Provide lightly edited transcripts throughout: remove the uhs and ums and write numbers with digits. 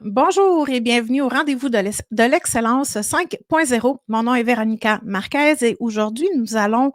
Bonjour et bienvenue au rendez-vous de l'excellence 5.0. Mon nom est Véronica Marquez et aujourd'hui, nous allons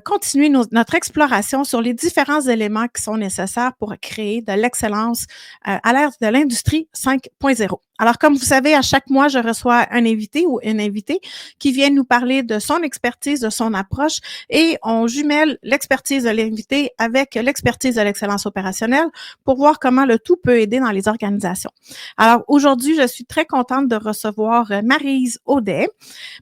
continuer notre exploration sur les différents éléments qui sont nécessaires pour créer de l'excellence à l'ère de l'industrie 5.0. Alors, comme vous savez, à chaque mois, je reçois un invité ou une invitée qui vient nous parler de son expertise, de son approche et on jumelle l'expertise de l'invité avec l'expertise de l'excellence opérationnelle pour voir comment le tout peut aider dans les organisations. Alors, aujourd'hui, je suis très contente de recevoir Maryse Audet.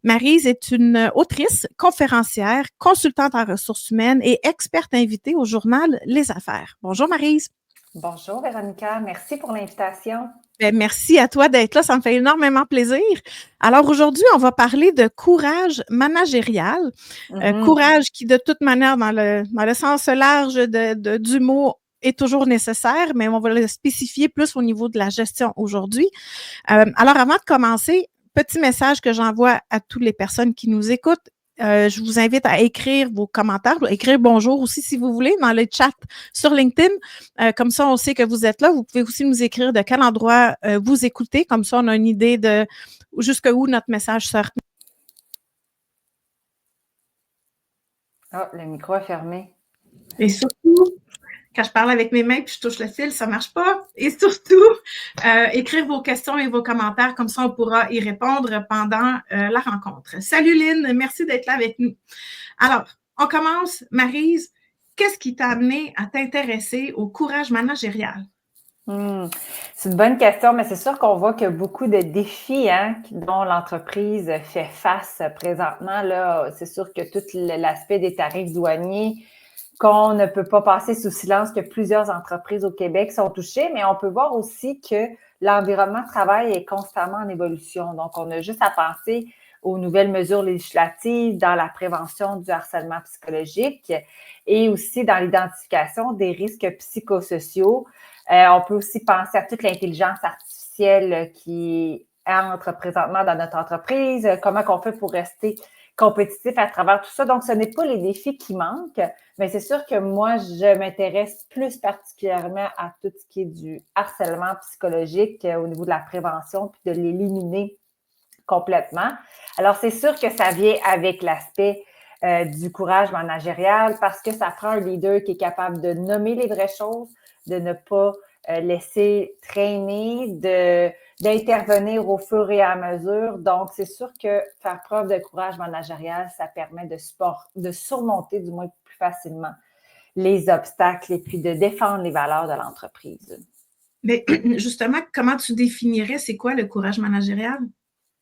Maryse est une autrice, conférencière, consultante en ressources humaines et experte invitée au journal Les Affaires. Bonjour, Maryse. Bonjour, Véronica. Merci pour l'invitation. Bien, merci à toi d'être là. Ça me fait énormément plaisir. Alors, aujourd'hui, on va parler de courage managérial. Courage qui, de toute manière, dans le sens large du mot, est toujours nécessaire, mais on va le spécifier plus au niveau de la gestion aujourd'hui. Alors, avant de commencer, petit message que j'envoie à toutes les personnes qui nous écoutent. Je vous invite à écrire vos commentaires, écrire bonjour aussi si vous voulez dans le chat sur LinkedIn. Comme ça, on sait que vous êtes là. Vous pouvez aussi nous écrire de quel endroit vous écoutez. Comme ça, on a une idée de jusqu'où notre message sort. Ah, le micro est fermé. Et surtout, quand je parle avec mes mains puis je touche le fil, ça ne marche pas. Et surtout, écrire vos questions et vos commentaires, comme ça on pourra y répondre pendant la rencontre. Salut Lynn, merci d'être là avec nous. Alors, on commence. Maryse, qu'est-ce qui t'a amené à t'intéresser au courage managérial? C'est une bonne question, mais c'est sûr qu'on voit qu'il y a beaucoup de défis dont l'entreprise fait face présentement. Là, c'est sûr que tout l'aspect des tarifs douaniers, qu'on ne peut pas passer sous silence, que plusieurs entreprises au Québec sont touchées, mais on peut voir aussi que l'environnement de travail est constamment en évolution. Donc, on a juste à penser aux nouvelles mesures législatives dans la prévention du harcèlement psychologique et aussi dans l'identification des risques psychosociaux. On peut aussi penser à toute l'intelligence artificielle qui entre présentement dans notre entreprise, comment on fait pour rester compétitif à travers tout ça. Donc, ce n'est pas les défis qui manquent, mais c'est sûr que moi, je m'intéresse plus particulièrement à tout ce qui est du harcèlement psychologique au niveau de la prévention, puis de l'éliminer complètement. Alors, c'est sûr que ça vient avec l'aspect du courage managérial parce que ça prend un leader qui est capable de nommer les vraies choses, de ne pas laisser traîner, d'intervenir au fur et à mesure. Donc, c'est sûr que faire preuve de courage managérial, ça permet de surmonter du moins plus facilement les obstacles et puis de défendre les valeurs de l'entreprise. Mais justement, comment tu définirais c'est quoi le courage managérial?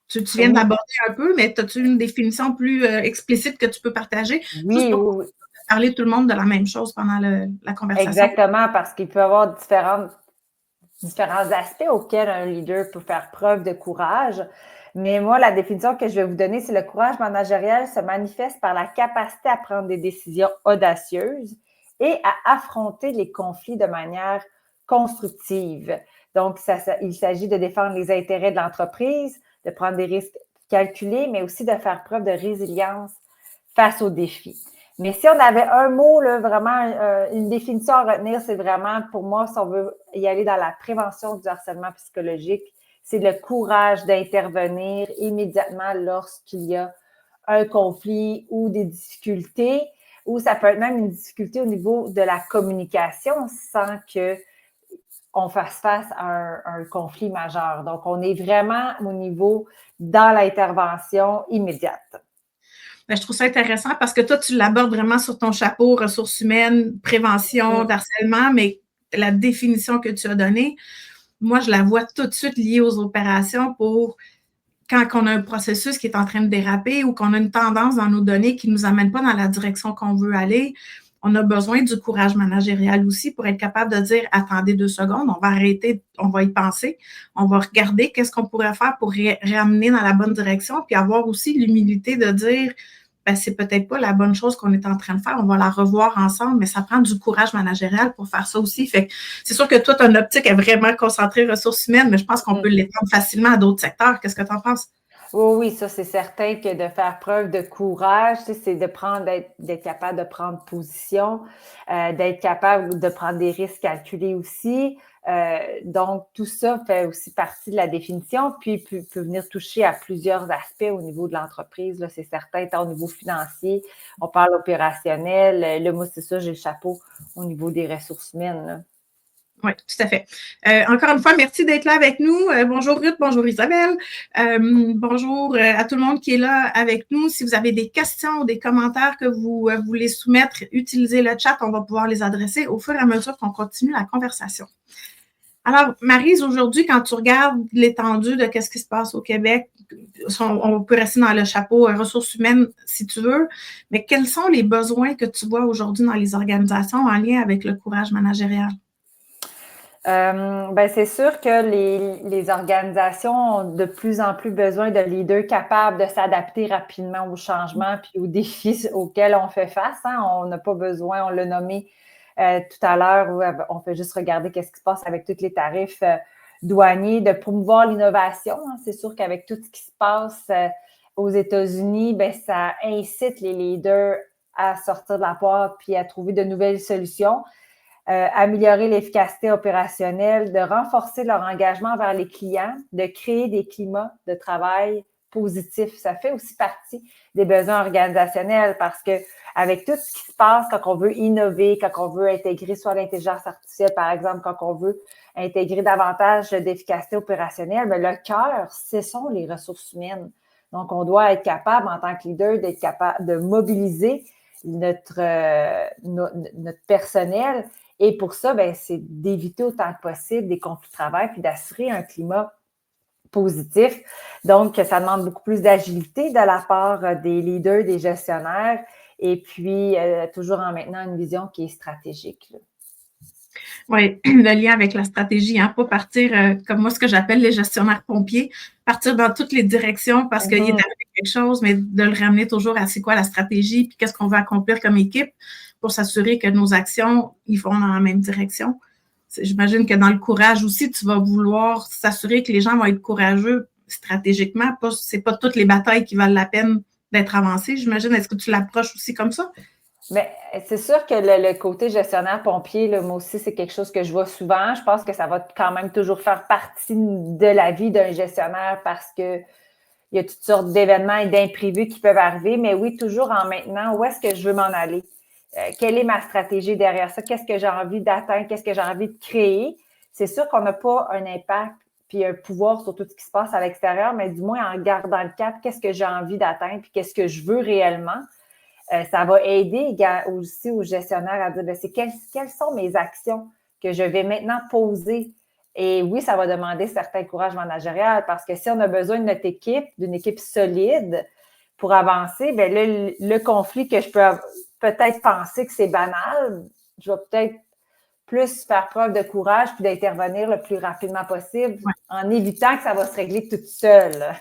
Tu viens d'aborder un peu, mais as-tu une définition plus explicite que tu peux partager? Oui, oui. Parler tout le monde de la même chose pendant la conversation. Exactement, parce qu'il peut y avoir différents aspects auxquels un leader peut faire preuve de courage. Mais moi, la définition que je vais vous donner, c'est le courage managérial se manifeste par la capacité à prendre des décisions audacieuses et à affronter les conflits de manière constructive. Donc, il s'agit de défendre les intérêts de l'entreprise, de prendre des risques calculés, mais aussi de faire preuve de résilience face aux défis. Mais si on avait un mot, là, vraiment, une définition à retenir, c'est vraiment, pour moi, si on veut y aller dans la prévention du harcèlement psychologique, c'est le courage d'intervenir immédiatement lorsqu'il y a un conflit ou des difficultés, ou ça peut être même une difficulté au niveau de la communication sans qu'on fasse face à un conflit majeur. Donc, on est vraiment au niveau dans l'intervention immédiate. Bien, je trouve ça intéressant parce que toi, tu l'abordes vraiment sur ton chapeau, ressources humaines, prévention d'harcèlement, mais la définition que tu as donnée, moi, je la vois tout de suite liée aux opérations pour quand on a un processus qui est en train de déraper ou qu'on a une tendance dans nos données qui ne nous amène pas dans la direction qu'on veut aller. On a besoin du courage managérial aussi pour être capable de dire, attendez 2 secondes, on va arrêter, on va y penser, on va regarder qu'est-ce qu'on pourrait faire pour ramener dans la bonne direction, puis avoir aussi l'humilité de dire, ben, c'est peut-être pas la bonne chose qu'on est en train de faire, on va la revoir ensemble, mais ça prend du courage managérial pour faire ça aussi. Fait que c'est sûr que toi, ton optique est vraiment concentrée ressources humaines, mais je pense qu'on peut l'étendre facilement à d'autres secteurs. Qu'est-ce que tu en penses? Oui, oui, ça, c'est certain que de faire preuve de courage, tu sais, c'est d'être capable de prendre position, d'être capable de prendre des risques calculés aussi. Donc, tout ça fait aussi partie de la définition, puis peut venir toucher à plusieurs aspects au niveau de l'entreprise, là, c'est certain, tant au niveau financier, on parle opérationnel. Là, moi, c'est ça, j'ai le chapeau au niveau des ressources humaines, là. Oui, tout à fait. Encore une fois, merci d'être là avec nous. Bonjour Ruth, bonjour Isabelle. Bonjour à tout le monde qui est là avec nous. Si vous avez des questions ou des commentaires que vous voulez soumettre, utilisez le chat. On va pouvoir les adresser au fur et à mesure qu'on continue la conversation. Alors, Maryse, aujourd'hui, quand tu regardes l'étendue de ce qui se passe au Québec, on peut rester dans le chapeau ressources humaines si tu veux, mais quels sont les besoins que tu vois aujourd'hui dans les organisations en lien avec le courage managérial? Ben, c'est sûr que les organisations ont de plus en plus besoin de leaders capables de s'adapter rapidement aux changements puis aux défis auxquels on fait face, hein. On n'a pas besoin, on l'a nommé tout à l'heure, où on fait juste regarder qu'est-ce qui se passe avec tous les tarifs douaniers, de promouvoir l'innovation, hein. C'est sûr qu'avec tout ce qui se passe aux États-Unis, ben, ça incite les leaders à sortir de la porte puis à trouver de nouvelles solutions. Améliorer l'efficacité opérationnelle, de renforcer leur engagement vers les clients, de créer des climats de travail positifs. Ça fait aussi partie des besoins organisationnels parce que avec tout ce qui se passe quand on veut innover, quand on veut intégrer soit l'intelligence artificielle, par exemple, quand on veut intégrer davantage d'efficacité opérationnelle, mais le cœur, ce sont les ressources humaines. Donc, on doit être capable, en tant que leader, d'être capable de mobiliser notre personnel. Et pour ça, ben, c'est d'éviter autant que possible des conflits de travail puis d'assurer un climat positif. Donc, ça demande beaucoup plus d'agilité de la part des leaders, des gestionnaires et puis toujours en maintenant une vision qui est stratégique, là. Oui, le lien avec la stratégie, hein, pas partir comme moi, ce que j'appelle les gestionnaires pompiers, partir dans toutes les directions parce qu'il est arrivé quelque chose, mais de le ramener toujours à c'est quoi la stratégie, puis qu'est-ce qu'on veut accomplir comme équipe pour s'assurer que nos actions, ils vont dans la même direction. J'imagine que dans le courage aussi, tu vas vouloir s'assurer que les gens vont être courageux stratégiquement. C'est pas toutes les batailles qui valent la peine d'être avancées. J'imagine, est-ce que tu l'approches aussi comme ça? Mais c'est sûr que le côté gestionnaire pompier, là, moi aussi, c'est quelque chose que je vois souvent. Je pense que ça va quand même toujours faire partie de la vie d'un gestionnaire parce que il y a toutes sortes d'événements et d'imprévus qui peuvent arriver. Mais oui, toujours en maintenant, où est-ce que je veux m'en aller? Quelle est ma stratégie derrière ça? Qu'est-ce que j'ai envie d'atteindre? Qu'est-ce que j'ai envie de créer? C'est sûr qu'on n'a pas un impact puis un pouvoir sur tout ce qui se passe à l'extérieur, mais du moins en gardant le cap, qu'est-ce que j'ai envie d'atteindre puis qu'est-ce que je veux réellement? Ça va aider aussi aux gestionnaires à dire, ben, quelles sont mes actions que je vais maintenant poser. Et oui, ça va demander certain courage managérial parce que si on a besoin de notre équipe, d'une équipe solide pour avancer, bien là, le conflit que je peux peut-être penser que c'est banal, je vais peut-être plus faire preuve de courage puis d'intervenir le plus rapidement possible Ouais. en évitant que ça va se régler toute seule.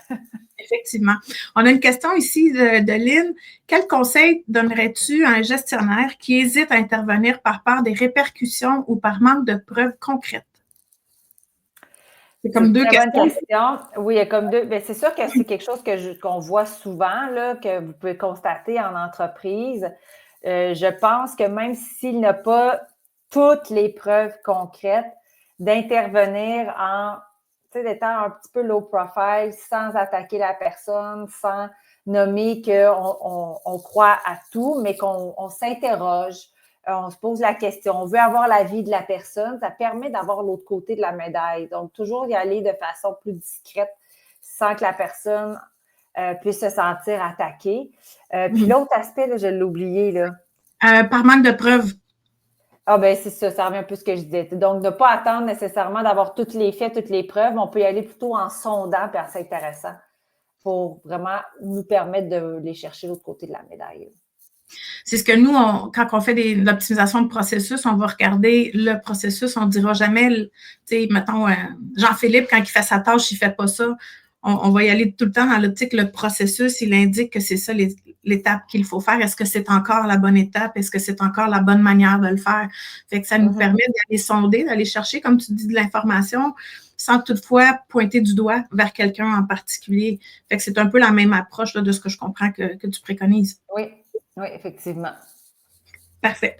Effectivement. On a une question ici de Lynn. Quel conseil donnerais-tu à un gestionnaire qui hésite à intervenir par peur des répercussions ou par manque de preuves concrètes? C'est C'est comme une deux très bonne questions. question. Oui, il y a comme deux. Bien, c'est sûr que c'est quelque chose qu'on voit souvent, là, que vous pouvez constater en entreprise. Je pense que même s'il n'a pas toutes les preuves concrètes, d'intervenir tu sais, d'étant un petit peu low profile, sans attaquer la personne, sans nommer qu'on croit à tout, mais qu'on s'interroge, on se pose la question, on veut avoir l'avis de la personne, ça permet d'avoir l'autre côté de la médaille. Donc, toujours y aller de façon plus discrète sans que la personne puisse se sentir attaquée. Puis l'autre aspect, là, je l'ai oublié, là. Par manque de preuves. Ah ben c'est ça, ça revient un peu à ce que je disais. Donc, ne pas attendre nécessairement d'avoir tous les faits, toutes les preuves. On peut y aller plutôt en sondant et en s'intéressant pour vraiment nous permettre de les chercher de l'autre côté de la médaille. C'est ce que nous, quand on fait l'optimisation de processus, on va regarder le processus. On ne dira jamais, tu sais, mettons, Jean-Philippe, quand il fait sa tâche, il ne fait pas ça. On va y aller tout le temps dans l'optique, le processus, il indique que c'est ça l'étape qu'il faut faire. Est-ce que c'est encore la bonne étape? Est-ce que c'est encore la bonne manière de le faire? Fait que ça nous permet d'aller sonder, d'aller chercher, comme tu dis, de l'information sans toutefois pointer du doigt vers quelqu'un en particulier. Fait que c'est un peu la même approche là, de ce que je comprends que tu préconises. Oui, oui, effectivement. Parfait.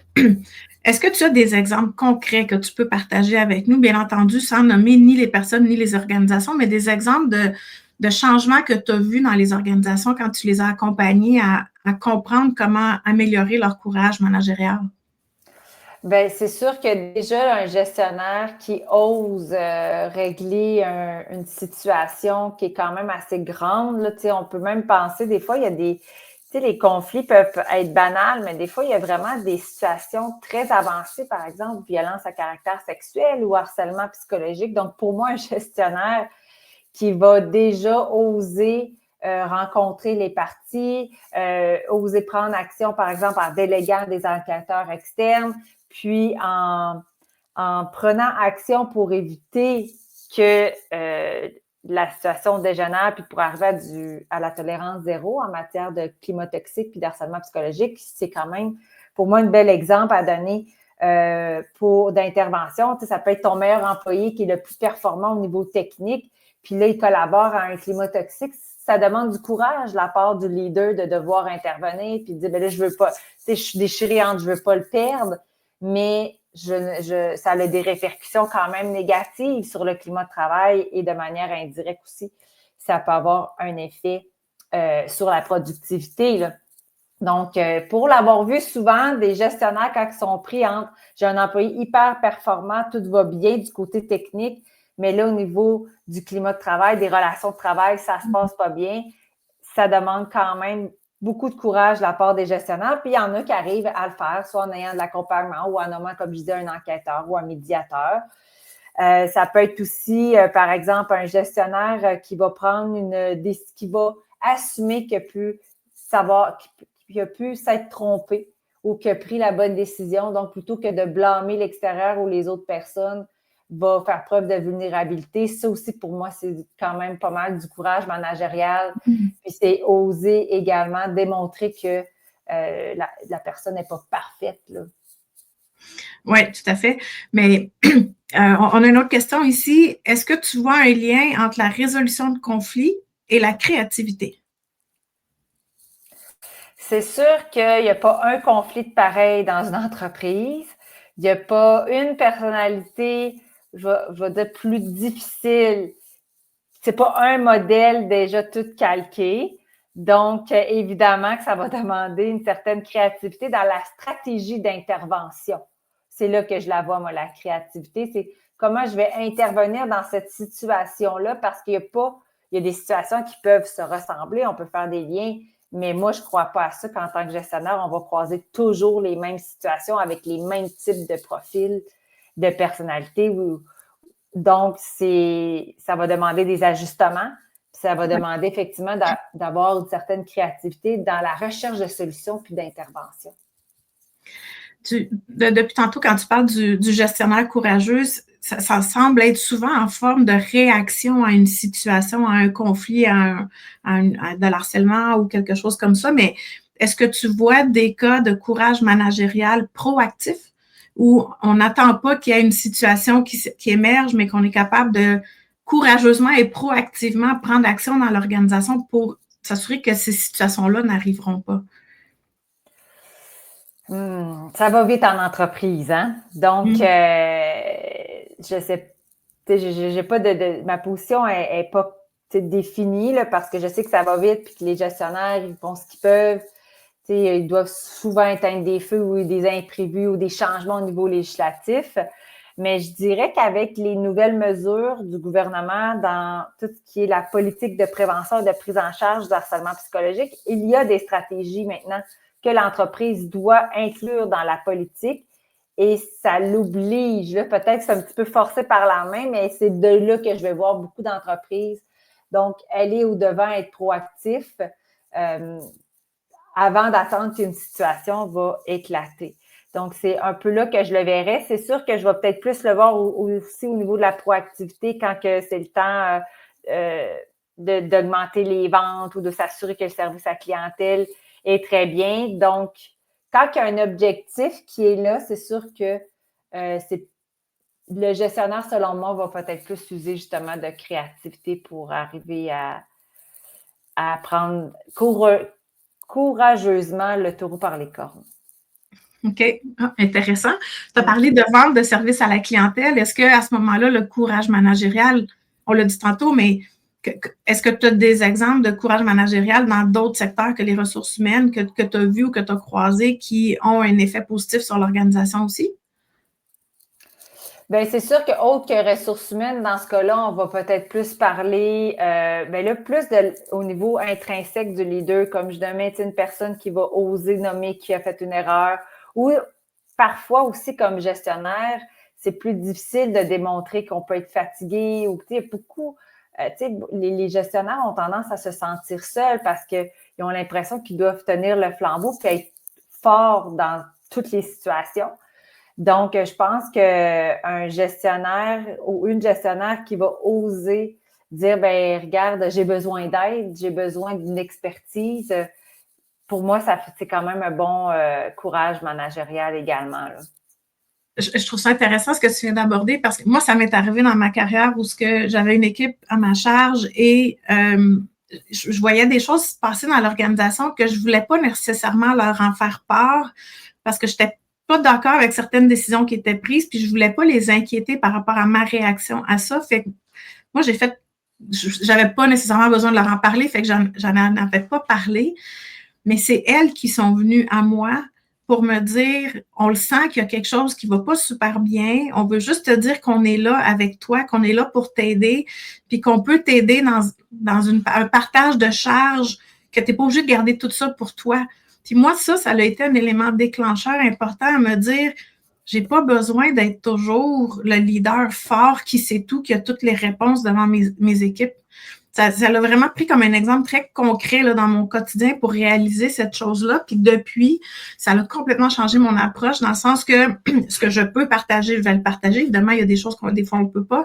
Est-ce que tu as des exemples concrets que tu peux partager avec nous, bien entendu, sans nommer ni les personnes ni les organisations, mais des exemples de changements que tu as vus dans les organisations quand tu les as accompagnés à comprendre comment améliorer leur courage managérial? Bien, c'est sûr que déjà, un gestionnaire qui ose régler une situation qui est quand même assez grande, là, on peut même penser, des fois, il y a des, les conflits peuvent être banals, mais des fois, il y a vraiment des situations très avancées, par exemple, violence à caractère sexuel ou harcèlement psychologique. Donc, pour moi, un gestionnaire qui va déjà oser rencontrer les parties, oser prendre action, par exemple, en déléguant des enquêteurs externes, puis en prenant action pour éviter que la situation dégénère, puis pour arriver à la tolérance zéro en matière de climat toxique puis d'harcèlement psychologique, c'est quand même, pour moi, un bel exemple à donner d'intervention. Ça peut être ton meilleur employé qui est le plus performant au niveau technique, puis là, il collabore à un climat toxique. Ça demande du courage de la part du leader de devoir intervenir, puis de dire, ben là, je veux pas, je suis déchirée entre, je veux pas le perdre, mais ça a des répercussions quand même négatives sur le climat de travail et de manière indirecte aussi. Ça peut avoir un effet sur la productivité, là. Donc, pour l'avoir vu souvent, des gestionnaires, quand ils sont pris entre j'ai un employé hyper performant, tout va bien du côté technique, mais là, au niveau du climat de travail, des relations de travail, ça ne se passe pas bien, ça demande quand même beaucoup de courage de la part des gestionnaires. Puis, il y en a qui arrivent à le faire, soit en ayant de l'accompagnement ou en nommant, comme je disais, un enquêteur ou un médiateur. Ça peut être aussi, par exemple, un gestionnaire qui va prendre qui va assumer qu'il a pu savoir, qu'il a pu s'être trompé ou qu'il a pris la bonne décision. Donc, plutôt que de blâmer l'extérieur ou les autres personnes, va faire preuve de vulnérabilité. Ça aussi, pour moi, c'est quand même pas mal du courage managérial. Puis c'est oser également démontrer que la personne n'est pas parfaite, là. Oui, tout à fait. Mais on a une autre question ici. Est-ce que tu vois un lien entre la résolution de conflits et la créativité? C'est sûr qu'il n'y a pas un conflit de pareil dans une entreprise. Il n'y a pas une personnalité, je vais dire, plus difficile. C'est pas un modèle déjà tout calqué. Donc, évidemment que ça va demander une certaine créativité dans la stratégie d'intervention. C'est là que je la vois, moi, la créativité. C'est comment je vais intervenir dans cette situation-là parce qu'il y a des situations qui peuvent se ressembler, on peut faire des liens, mais moi, je ne crois pas à ça qu'en tant que gestionnaire, on va croiser toujours les mêmes situations avec les mêmes types de profils, de personnalités. Donc, ça va demander des ajustements. Ça va demander effectivement d'avoir une certaine créativité dans la recherche de solutions puis d'intervention. Depuis tantôt, quand tu parles du gestionnaire courageux, ça semble être souvent en forme de réaction à une situation, à un conflit, à de l'harcèlement ou quelque chose comme ça. Mais est-ce que tu vois des cas de courage managérial proactif où on n'attend pas qu'il y ait une situation qui émerge, mais qu'on est capable de courageusement et proactivement prendre action dans l'organisation pour s'assurer que ces situations-là n'arriveront pas? Ça va vite en entreprise, hein? Donc, je sais, j'ai pas ma position est pas définie là, parce que je sais que ça va vite puis que les gestionnaires, ils font ce qu'ils peuvent. Ils doivent souvent éteindre des feux ou des imprévus ou des changements au niveau législatif. Mais je dirais qu'avec les nouvelles mesures du gouvernement dans tout ce qui est la politique de prévention et de prise en charge du harcèlement psychologique, il y a des stratégies maintenant que l'entreprise doit inclure dans la politique et ça l'oblige. Peut-être que c'est un petit peu forcé par la main, mais c'est de là que je vais voir beaucoup d'entreprises. Donc, aller au-devant, être proactif avant d'attendre qu'une situation va éclater. Donc, c'est un peu là que je le verrai. C'est sûr que je vais peut-être plus le voir aussi au niveau de la proactivité quand que c'est le temps d'augmenter les ventes ou de s'assurer que le service à clientèle est très bien. Donc, quand il y a un objectif qui est là, c'est sûr que le gestionnaire, selon moi, va peut-être plus user justement de créativité pour arriver à prendre courageusement le taureau par les cornes. OK. Ah, intéressant. Tu as parlé de vente de services à la clientèle. Est-ce qu'à ce moment-là, le courage managérial, on l'a dit tantôt, mais est-ce que tu as des exemples de courage managérial dans d'autres secteurs que les ressources humaines que tu as vus ou que tu as croisés qui ont un effet positif sur l'organisation aussi? Bien, c'est sûr que autre que ressources humaines, dans ce cas-là, on va peut-être plus parler, bien là, plus au niveau intrinsèque du leader, comme je nommais, une personne qui va oser nommer qui a fait une erreur, ou parfois aussi comme gestionnaire, c'est plus difficile de démontrer qu'on peut être fatigué, ou tu sais, beaucoup, les gestionnaires ont tendance à se sentir seuls parce qu'ils ont l'impression qu'ils doivent tenir le flambeau et être forts dans toutes les situations. Donc, je pense qu'un gestionnaire ou une gestionnaire qui va oser dire, ben regarde, j'ai besoin d'aide, j'ai besoin d'une expertise, pour moi, c'est quand même un bon courage managérial également, là. Je trouve ça intéressant ce que tu viens d'aborder parce que moi, ça m'est arrivé dans ma carrière où j'avais une équipe à ma charge et je voyais des choses se passer dans l'organisation que je ne voulais pas nécessairement leur en faire part parce que je n'étais pas d'accord avec certaines décisions qui étaient prises, puis je ne voulais pas les inquiéter par rapport à ma réaction à ça. Fait que moi, j'avais pas nécessairement besoin de leur en parler, fait que j'en avais pas parlé, mais c'est elles qui sont venues à moi pour me dire, on le sent qu'il y a quelque chose qui va pas super bien, on veut juste te dire qu'on est là avec toi, qu'on est là pour t'aider, puis qu'on peut t'aider dans un partage de charges, que tu n'es pas obligé de garder tout ça pour toi. Puis moi, ça a été un élément déclencheur important à me dire, j'ai pas besoin d'être toujours le leader fort qui sait tout, qui a toutes les réponses devant mes équipes. Ça l'a vraiment pris comme un exemple très concret là, dans mon quotidien pour réaliser cette chose-là. Puis depuis, ça a complètement changé mon approche dans le sens que ce que je peux partager, je vais le partager. Évidemment, il y a des choses qu'on des fois on ne peut pas,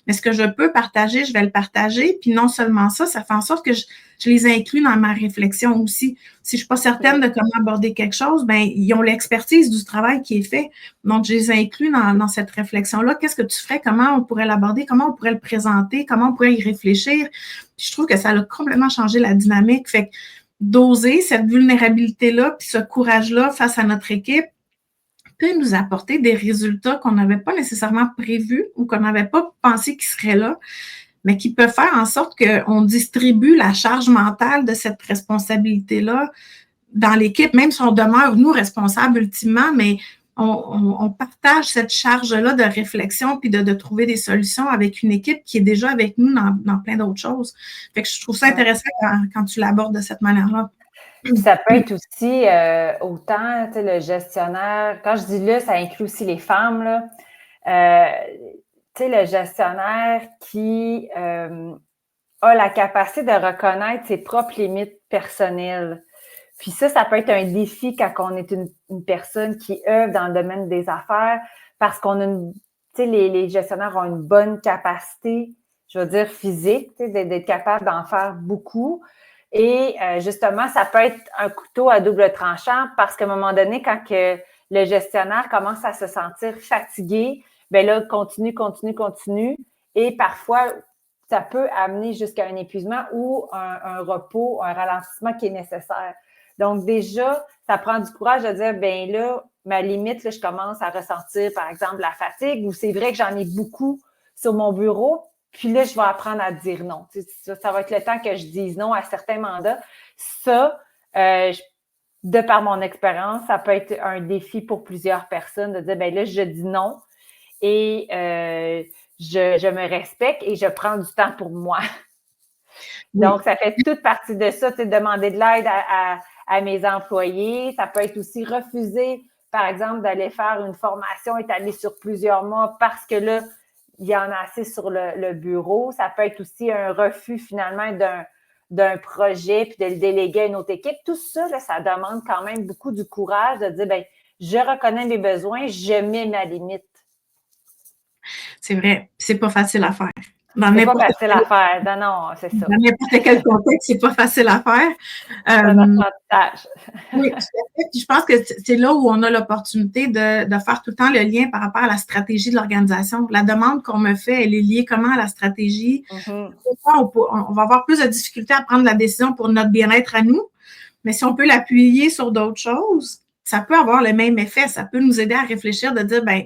mais ce que je peux partager, je vais le partager. Puis non seulement ça, ça fait en sorte que je les inclus dans ma réflexion aussi. Si je ne suis pas certaine de comment aborder quelque chose, ben ils ont l'expertise du travail qui est fait. Donc, je les inclus dans cette réflexion-là. Qu'est-ce que tu ferais? Comment on pourrait l'aborder? Comment on pourrait le présenter? Comment on pourrait y réfléchir? Puis je trouve que ça a complètement changé la dynamique. Fait que d'oser cette vulnérabilité-là, puis ce courage-là face à notre équipe, peut nous apporter des résultats qu'on n'avait pas nécessairement prévus ou qu'on n'avait pas pensé qu'ils seraient là, mais qui peuvent faire en sorte qu'on distribue la charge mentale de cette responsabilité-là dans l'équipe, même si on demeure, nous, responsables ultimement, mais on partage cette charge-là de réflexion puis de trouver des solutions avec une équipe qui est déjà avec nous dans plein d'autres choses. Fait que je trouve ça intéressant quand tu l'abordes de cette manière-là. Ça peut être aussi autant, tu sais, le gestionnaire, quand je dis là, ça inclut aussi les femmes, là. Tu sais, le gestionnaire qui a la capacité de reconnaître ses propres limites personnelles. Puis ça peut être un défi quand on est une personne qui œuvre dans le domaine des affaires parce qu'on a tu sais, les gestionnaires ont une bonne capacité, je veux dire physique, tu sais, d'être capable d'en faire beaucoup. Et justement, ça peut être un couteau à double tranchant parce qu'à un moment donné, quand que le gestionnaire commence à se sentir fatigué, bien là, continue. Et parfois, ça peut amener jusqu'à un épuisement ou un repos, un ralentissement qui est nécessaire. Donc, déjà, ça prend du courage de dire, bien là, ma limite, là, je commence à ressentir, par exemple, la fatigue ou c'est vrai que j'en ai beaucoup sur mon bureau, puis là, je vais apprendre à dire non. Ça va être le temps que je dise non à certains mandats. Ça, de par mon expérience, ça peut être un défi pour plusieurs personnes de dire, bien là, je dis non et je me respecte et je prends du temps pour moi. Oui. Donc, ça fait toute partie de ça, demander de l'aide à mes employés. Ça peut être aussi refuser, par exemple, d'aller faire une formation étalée sur plusieurs mois parce que là, il y en a assez sur le bureau. Ça peut être aussi un refus finalement d'un projet puis de le déléguer à une autre équipe. Tout ça, là, ça demande quand même beaucoup du courage de dire, bien, je reconnais mes besoins, je mets ma limite. C'est vrai, c'est pas facile à faire. Dans C'est pas n'importe facile à faire. Non, non, c'est ça. dans n'importe quel contexte, c'est pas facile à faire. C'est un apprentissage. Oui, tout à fait. Puis je pense que c'est là où on a l'opportunité de faire tout le temps le lien par rapport à la stratégie de l'organisation. La demande qu'on me fait, elle est liée comment à la stratégie. Des fois, on va avoir plus de difficultés à prendre la décision pour notre bien-être à nous, mais si on peut l'appuyer sur d'autres choses, ça peut avoir le même effet. Ça peut nous aider à réfléchir, de dire, ben,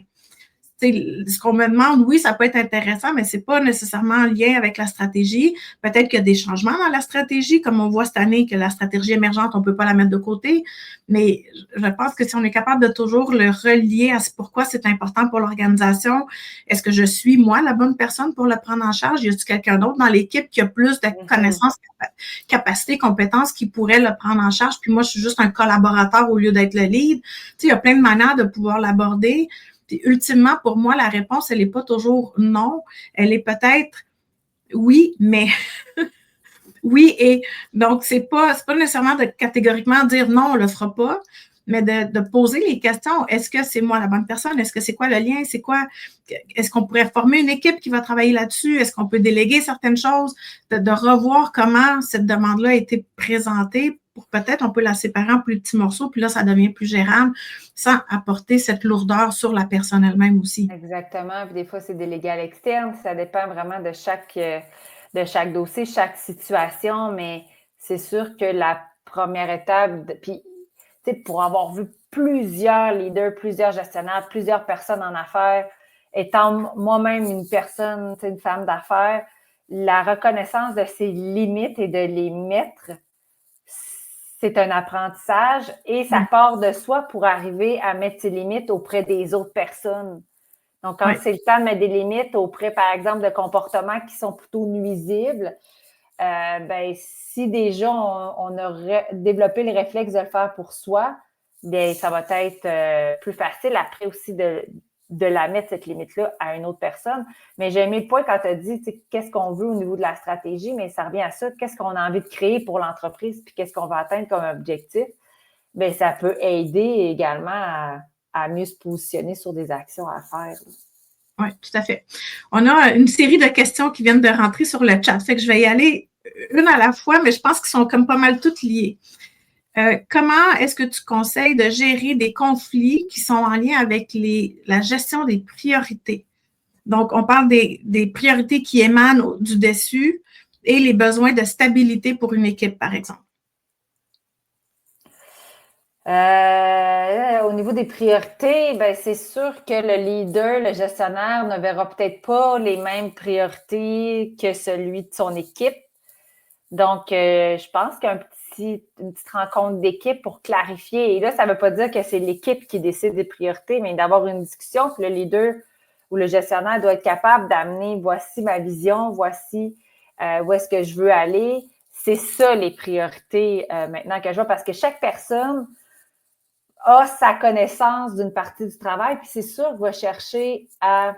ce qu'on me demande, oui, ça peut être intéressant, mais c'est pas nécessairement en lien avec la stratégie. Peut-être qu'il y a des changements dans la stratégie, comme on voit cette année que la stratégie émergente, on peut pas la mettre de côté. Mais je pense que si on est capable de toujours le relier à pourquoi c'est important pour l'organisation, est-ce que je suis, moi, la bonne personne pour le prendre en charge? Y a-t-il quelqu'un d'autre dans l'équipe qui a plus de connaissances, capacités, compétences qui pourrait le prendre en charge? Puis moi, je suis juste un collaborateur au lieu d'être le lead. Tu sais, il y a plein de manières de pouvoir l'aborder. Puis ultimement, pour moi, la réponse, elle n'est pas toujours non. Elle est peut-être oui, mais oui et donc, c'est pas nécessairement de catégoriquement dire non, on le fera pas, mais de poser les questions. Est-ce que c'est moi la bonne personne? Est-ce que c'est quoi le lien? C'est quoi? Est-ce qu'on pourrait former une équipe qui va travailler là-dessus? Est-ce qu'on peut déléguer certaines choses? De revoir comment cette demande-là a été présentée pour peut-être on peut la séparer en plus petits morceaux, puis là, ça devient plus gérable sans apporter cette lourdeur sur la personne elle-même aussi. Exactement. Puis des fois, c'est délégué à l'externe. Ça dépend vraiment de chaque dossier, chaque situation, mais c'est sûr que la première étape, puis tu sais, pour avoir vu plusieurs leaders, plusieurs gestionnaires, plusieurs personnes en affaires, étant moi-même une personne, une femme d'affaires, la reconnaissance de ses limites et de les mettre, c'est un apprentissage et ça part de soi pour arriver à mettre ses limites auprès des autres personnes. Donc, quand c'est le temps de mettre des limites auprès, par exemple, de comportements qui sont plutôt nuisibles, ben, si déjà on a développé le réflexe de le faire pour soi, bien, ça va être plus facile après aussi de la mettre, cette limite-là, à une autre personne. Mais j'ai aimé le point quand tu as dit, qu'est-ce qu'on veut au niveau de la stratégie, mais ça revient à ça, qu'est-ce qu'on a envie de créer pour l'entreprise, puis qu'est-ce qu'on va atteindre comme objectif. Bien, ça peut aider également à mieux se positionner sur des actions à faire. Oui, tout à fait. On a une série de questions qui viennent de rentrer sur le chat. Fait que je vais y aller une à la fois, mais je pense qu'ils sont comme pas mal toutes liées. Comment est-ce que tu conseilles de gérer des conflits qui sont en lien avec la gestion des priorités? Donc, on parle des priorités qui émanent du dessus et les besoins de stabilité pour une équipe, par exemple. Au niveau des priorités, ben c'est sûr que le leader, le gestionnaire ne verra peut-être pas les mêmes priorités que celui de son équipe. Donc, je pense qu'une petite rencontre d'équipe pour clarifier. Et là, ça ne veut pas dire que c'est l'équipe qui décide des priorités, mais d'avoir une discussion que le leader ou le gestionnaire doit être capable d'amener, voici ma vision, voici où est-ce que je veux aller. C'est ça les priorités maintenant que je vois, parce que chaque personne a sa connaissance d'une partie du travail, puis c'est sûr qu'il va chercher à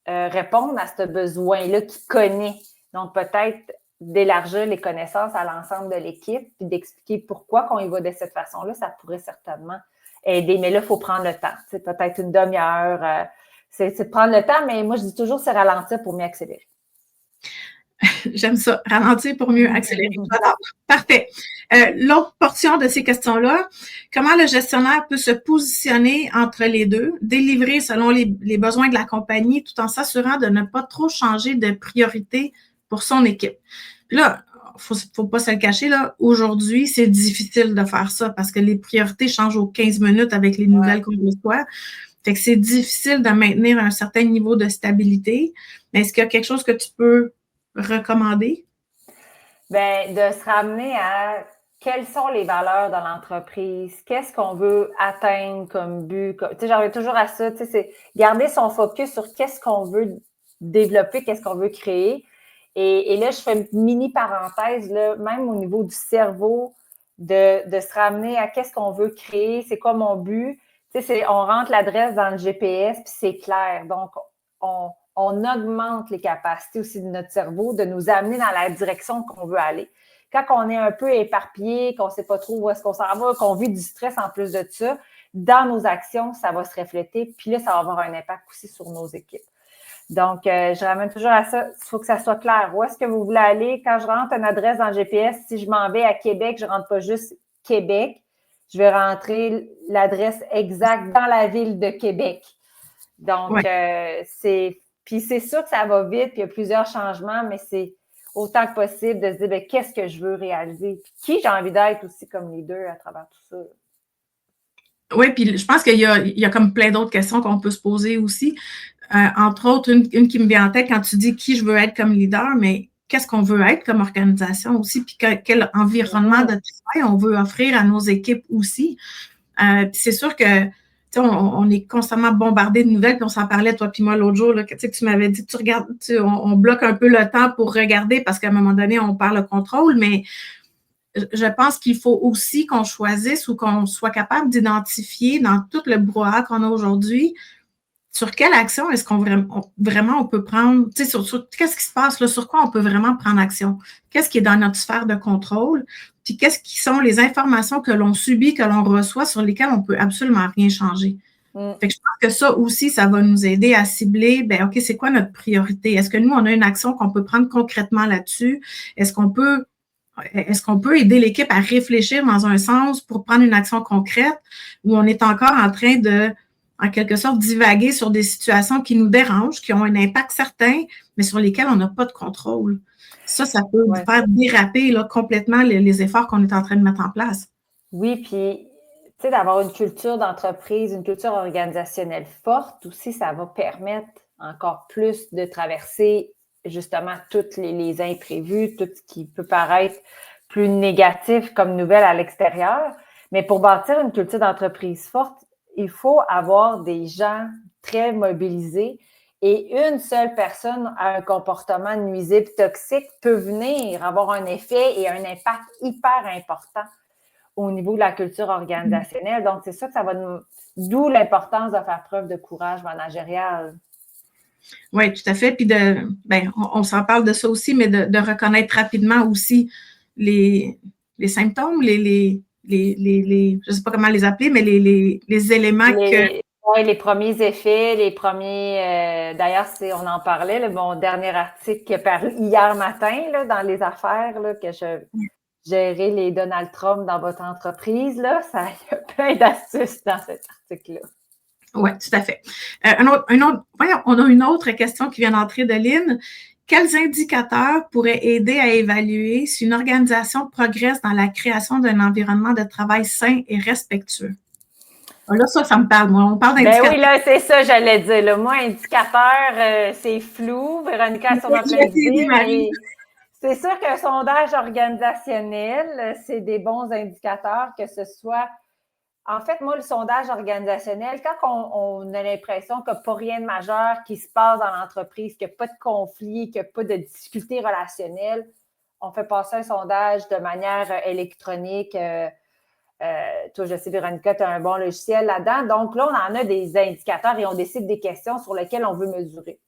répondre à ce besoin-là qu'il connaît. Donc, peut-être d'élargir les connaissances à l'ensemble de l'équipe, puis d'expliquer pourquoi qu'on y va de cette façon-là, ça pourrait certainement aider. Mais là, il faut prendre le temps. C'est peut-être une demi-heure. C'est de prendre le temps, mais moi, je dis toujours, c'est ralentir pour mieux accélérer. J'aime ça, ralentir pour mieux accélérer. Alors, parfait. L'autre portion de ces questions-là, comment le gestionnaire peut se positionner entre les deux, délivrer selon les besoins de la compagnie, tout en s'assurant de ne pas trop changer de priorité pour son équipe. Puis là, faut pas se le cacher, là, aujourd'hui, c'est difficile de faire ça parce que les priorités changent aux 15 minutes avec les nouvelles qu'on reçoit. Fait que c'est difficile de maintenir un certain niveau de stabilité. Mais est-ce qu'il y a quelque chose que tu peux recommander? Bien, de se ramener à quelles sont les valeurs de l'entreprise, qu'est-ce qu'on veut atteindre comme but. Tu sais, j'en reviens toujours à ça, tu sais, c'est garder son focus sur qu'est-ce qu'on veut développer, qu'est-ce qu'on veut créer. Et là, je fais une mini parenthèse, là, même au niveau du cerveau, de se ramener à qu'est-ce qu'on veut créer, c'est quoi mon but. Tu sais, on rentre l'adresse dans le GPS, puis c'est clair. Donc, on augmente les capacités aussi de notre cerveau de nous amener dans la direction qu'on veut aller. Quand on est un peu éparpillé, qu'on ne sait pas trop où est-ce qu'on s'en va, qu'on vit du stress en plus de ça, dans nos actions, ça va se refléter, puis là, ça va avoir un impact aussi sur nos équipes. Donc, je ramène toujours à ça. Il faut que ça soit clair. Où est-ce que vous voulez aller? Quand je rentre une adresse dans le GPS, si je m'en vais à Québec, je ne rentre pas juste Québec. Je vais rentrer l'adresse exacte dans la ville de Québec. Donc, puis c'est sûr que ça va vite, puis il y a plusieurs changements, mais c'est autant que possible de se dire, qu'est-ce que je veux réaliser? Puis qui j'ai envie d'être aussi comme leader à travers tout ça? Oui, puis je pense qu'il y a comme plein d'autres questions qu'on peut se poser aussi. Entre autres, une qui me vient en tête quand tu dis qui je veux être comme leader, mais qu'est-ce qu'on veut être comme organisation aussi, puis quel environnement de travail on veut offrir à nos équipes aussi. Puis c'est sûr que on est constamment bombardé de nouvelles, puis on s'en parlait, toi puis moi, l'autre jour, là, que tu m'avais dit que tu regardes, on bloque un peu le temps pour regarder parce qu'à un moment donné, on perd le contrôle, mais je pense qu'il faut aussi qu'on choisisse ou qu'on soit capable d'identifier dans tout le brouhaha qu'on a aujourd'hui, sur quelle action est-ce qu'on vraiment on peut prendre, tu sais, sur qu'est-ce qui se passe là, sur quoi on peut vraiment prendre action, qu'est-ce qui est dans notre sphère de contrôle, puis qu'est-ce qui sont les informations que l'on subit, que l'on reçoit, sur lesquelles on peut absolument rien changer. Fait que je pense que ça aussi, ça va nous aider à cibler, OK, c'est quoi notre priorité? Est-ce que nous, on a une action qu'on peut prendre concrètement là-dessus? Est-ce qu'on peut aider l'équipe à réfléchir dans un sens pour prendre une action concrète, ou on est encore en train de, en quelque sorte, divaguer sur des situations qui nous dérangent, qui ont un impact certain, mais sur lesquelles on n'a pas de contrôle? Ça peut faire déraper là, complètement les efforts qu'on est en train de mettre en place. Oui, puis, tu sais, d'avoir une culture d'entreprise, une culture organisationnelle forte aussi, ça va permettre encore plus de traverser justement tous les imprévus, tout ce qui peut paraître plus négatif comme nouvelle à l'extérieur. Mais pour bâtir une culture d'entreprise forte, il faut avoir des gens très mobilisés, et une seule personne à un comportement nuisible, toxique, peut venir avoir un effet et un impact hyper important au niveau de la culture organisationnelle. Donc, c'est ça que ça va nous... D'où l'importance de faire preuve de courage managérial. Oui, tout à fait. Puis on s'en parle de ça aussi, mais de reconnaître rapidement aussi les symptômes, je ne sais pas comment les appeler, mais les éléments que... Oui, les premiers effets, les premiers... d'ailleurs, on en parlait, là, mon dernier article qui est paru hier matin là, dans les affaires, là, que je gérais les Donald Trump dans votre entreprise. Là, il y a plein d'astuces dans cet article-là. Oui, tout à fait. On a une autre question qui vient d'entrer de Lynn. Quels indicateurs pourraient aider à évaluer si une organisation progresse dans la création d'un environnement de travail sain et respectueux? Là, ça me parle, moi. On parle d'indicateurs. Ben oui, là, c'est ça, j'allais dire. Là. Moi, indicateur, c'est flou. Véronica, sûrement plein d'idées, mais c'est sûr qu'un sondage organisationnel, c'est des bons indicateurs, que ce soit... En fait, moi, le sondage organisationnel, quand on a l'impression qu'il n'y a pas rien de majeur qui se passe dans l'entreprise, qu'il n'y a pas de conflit, qu'il n'y a pas de difficultés relationnelles, on fait passer un sondage de manière électronique. Toi, je sais, Véronica, tu as un bon logiciel là-dedans. Donc là, on en a des indicateurs et on décide des questions sur lesquelles on veut mesurer.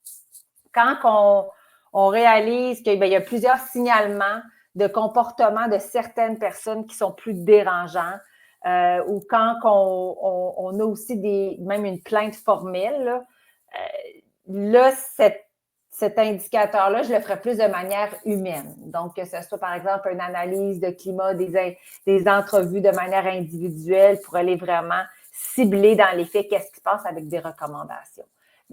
Quand on réalise qu'il y a plusieurs signalements de comportement de certaines personnes qui sont plus dérangeants, ou quand on a aussi même une plainte formelle, là, cet indicateur-là, je le ferai plus de manière humaine. Donc, que ce soit, par exemple, une analyse de climat, des entrevues de manière individuelle pour aller vraiment cibler dans les faits qu'est-ce qui se passe avec des recommandations.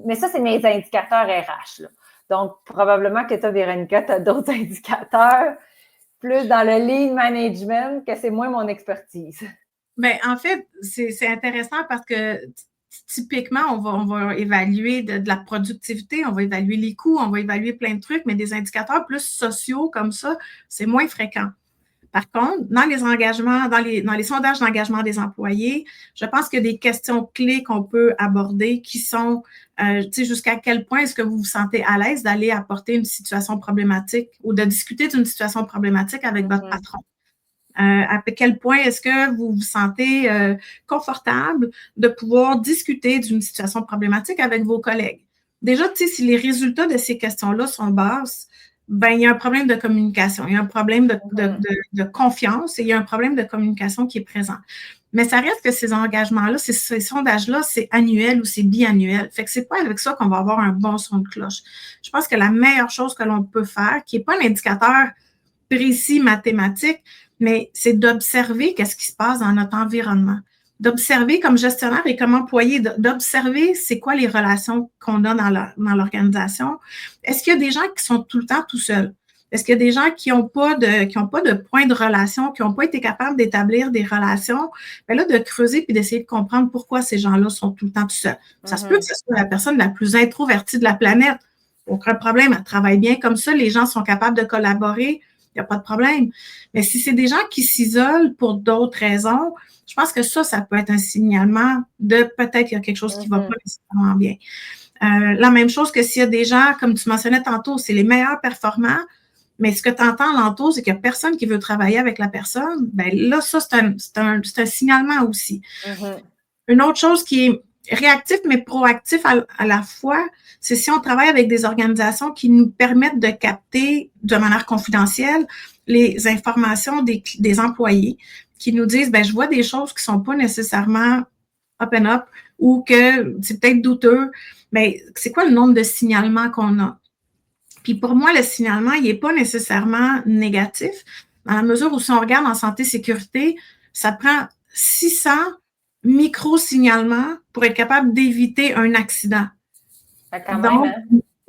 Mais ça, c'est mes indicateurs RH. Là. Donc, probablement que toi, Véronica, tu as d'autres indicateurs plus dans le lean management, que c'est moins mon expertise. Bien, en fait, c'est intéressant parce que typiquement, on va évaluer de la productivité, on va évaluer les coûts, on va évaluer plein de trucs, mais des indicateurs plus sociaux comme ça, c'est moins fréquent. Par contre, dans les engagements, dans les sondages d'engagement des employés, je pense qu'il y a des questions clés qu'on peut aborder qui sont, jusqu'à quel point est-ce que vous vous sentez à l'aise d'aller apporter une situation problématique ou de discuter d'une situation problématique avec votre patron? À quel point est-ce que vous vous sentez confortable de pouvoir discuter d'une situation problématique avec vos collègues? Déjà, si les résultats de ces questions-là sont basses, ben, il y a un problème de communication, il y a un problème de confiance et il y a un problème de communication qui est présent. Mais ça reste que ces engagements-là, ces sondages-là, c'est annuel ou c'est biannuel. Fait que c'est pas avec ça qu'on va avoir un bon son de cloche. Je pense que la meilleure chose que l'on peut faire, qui n'est pas un indicateur précis mathématique, mais c'est d'observer qu'est-ce qui se passe dans notre environnement. D'observer comme gestionnaire et comme employé, d'observer c'est quoi les relations qu'on a dans l'organisation. Est-ce qu'il y a des gens qui sont tout le temps tout seuls? Est-ce qu'il y a des gens qui n'ont pas de point de relation, qui n'ont pas été capables d'établir des relations? Bien là, de creuser puis d'essayer de comprendre pourquoi ces gens-là sont tout le temps tout seuls. Ça se peut que ce soit la personne la plus introvertie de la planète. Aucun problème, elle travaille bien comme ça, les gens sont capables de collaborer, il n'y a pas de problème. Mais si c'est des gens qui s'isolent pour d'autres raisons, je pense que ça peut être un signalement de peut-être qu'il y a quelque chose qui ne va pas nécessairement bien. La même chose que s'il y a des gens, comme tu mentionnais tantôt, c'est les meilleurs performants, mais ce que tu entends l'entour, c'est qu'il n'y a personne qui veut travailler avec la personne, bien là, ça, c'est un signalement aussi. Une autre chose qui est réactif mais proactif à la fois, c'est si on travaille avec des organisations qui nous permettent de capter de manière confidentielle les informations des employés, qui nous disent, ben je vois des choses qui sont pas nécessairement up and up ou que c'est peut-être douteux, mais c'est quoi le nombre de signalements qu'on a? Puis pour moi, le signalement, il n'est pas nécessairement négatif, dans la mesure où si on regarde en santé-sécurité, ça prend 600 micro-signalements pour être capable d'éviter un accident. Donc,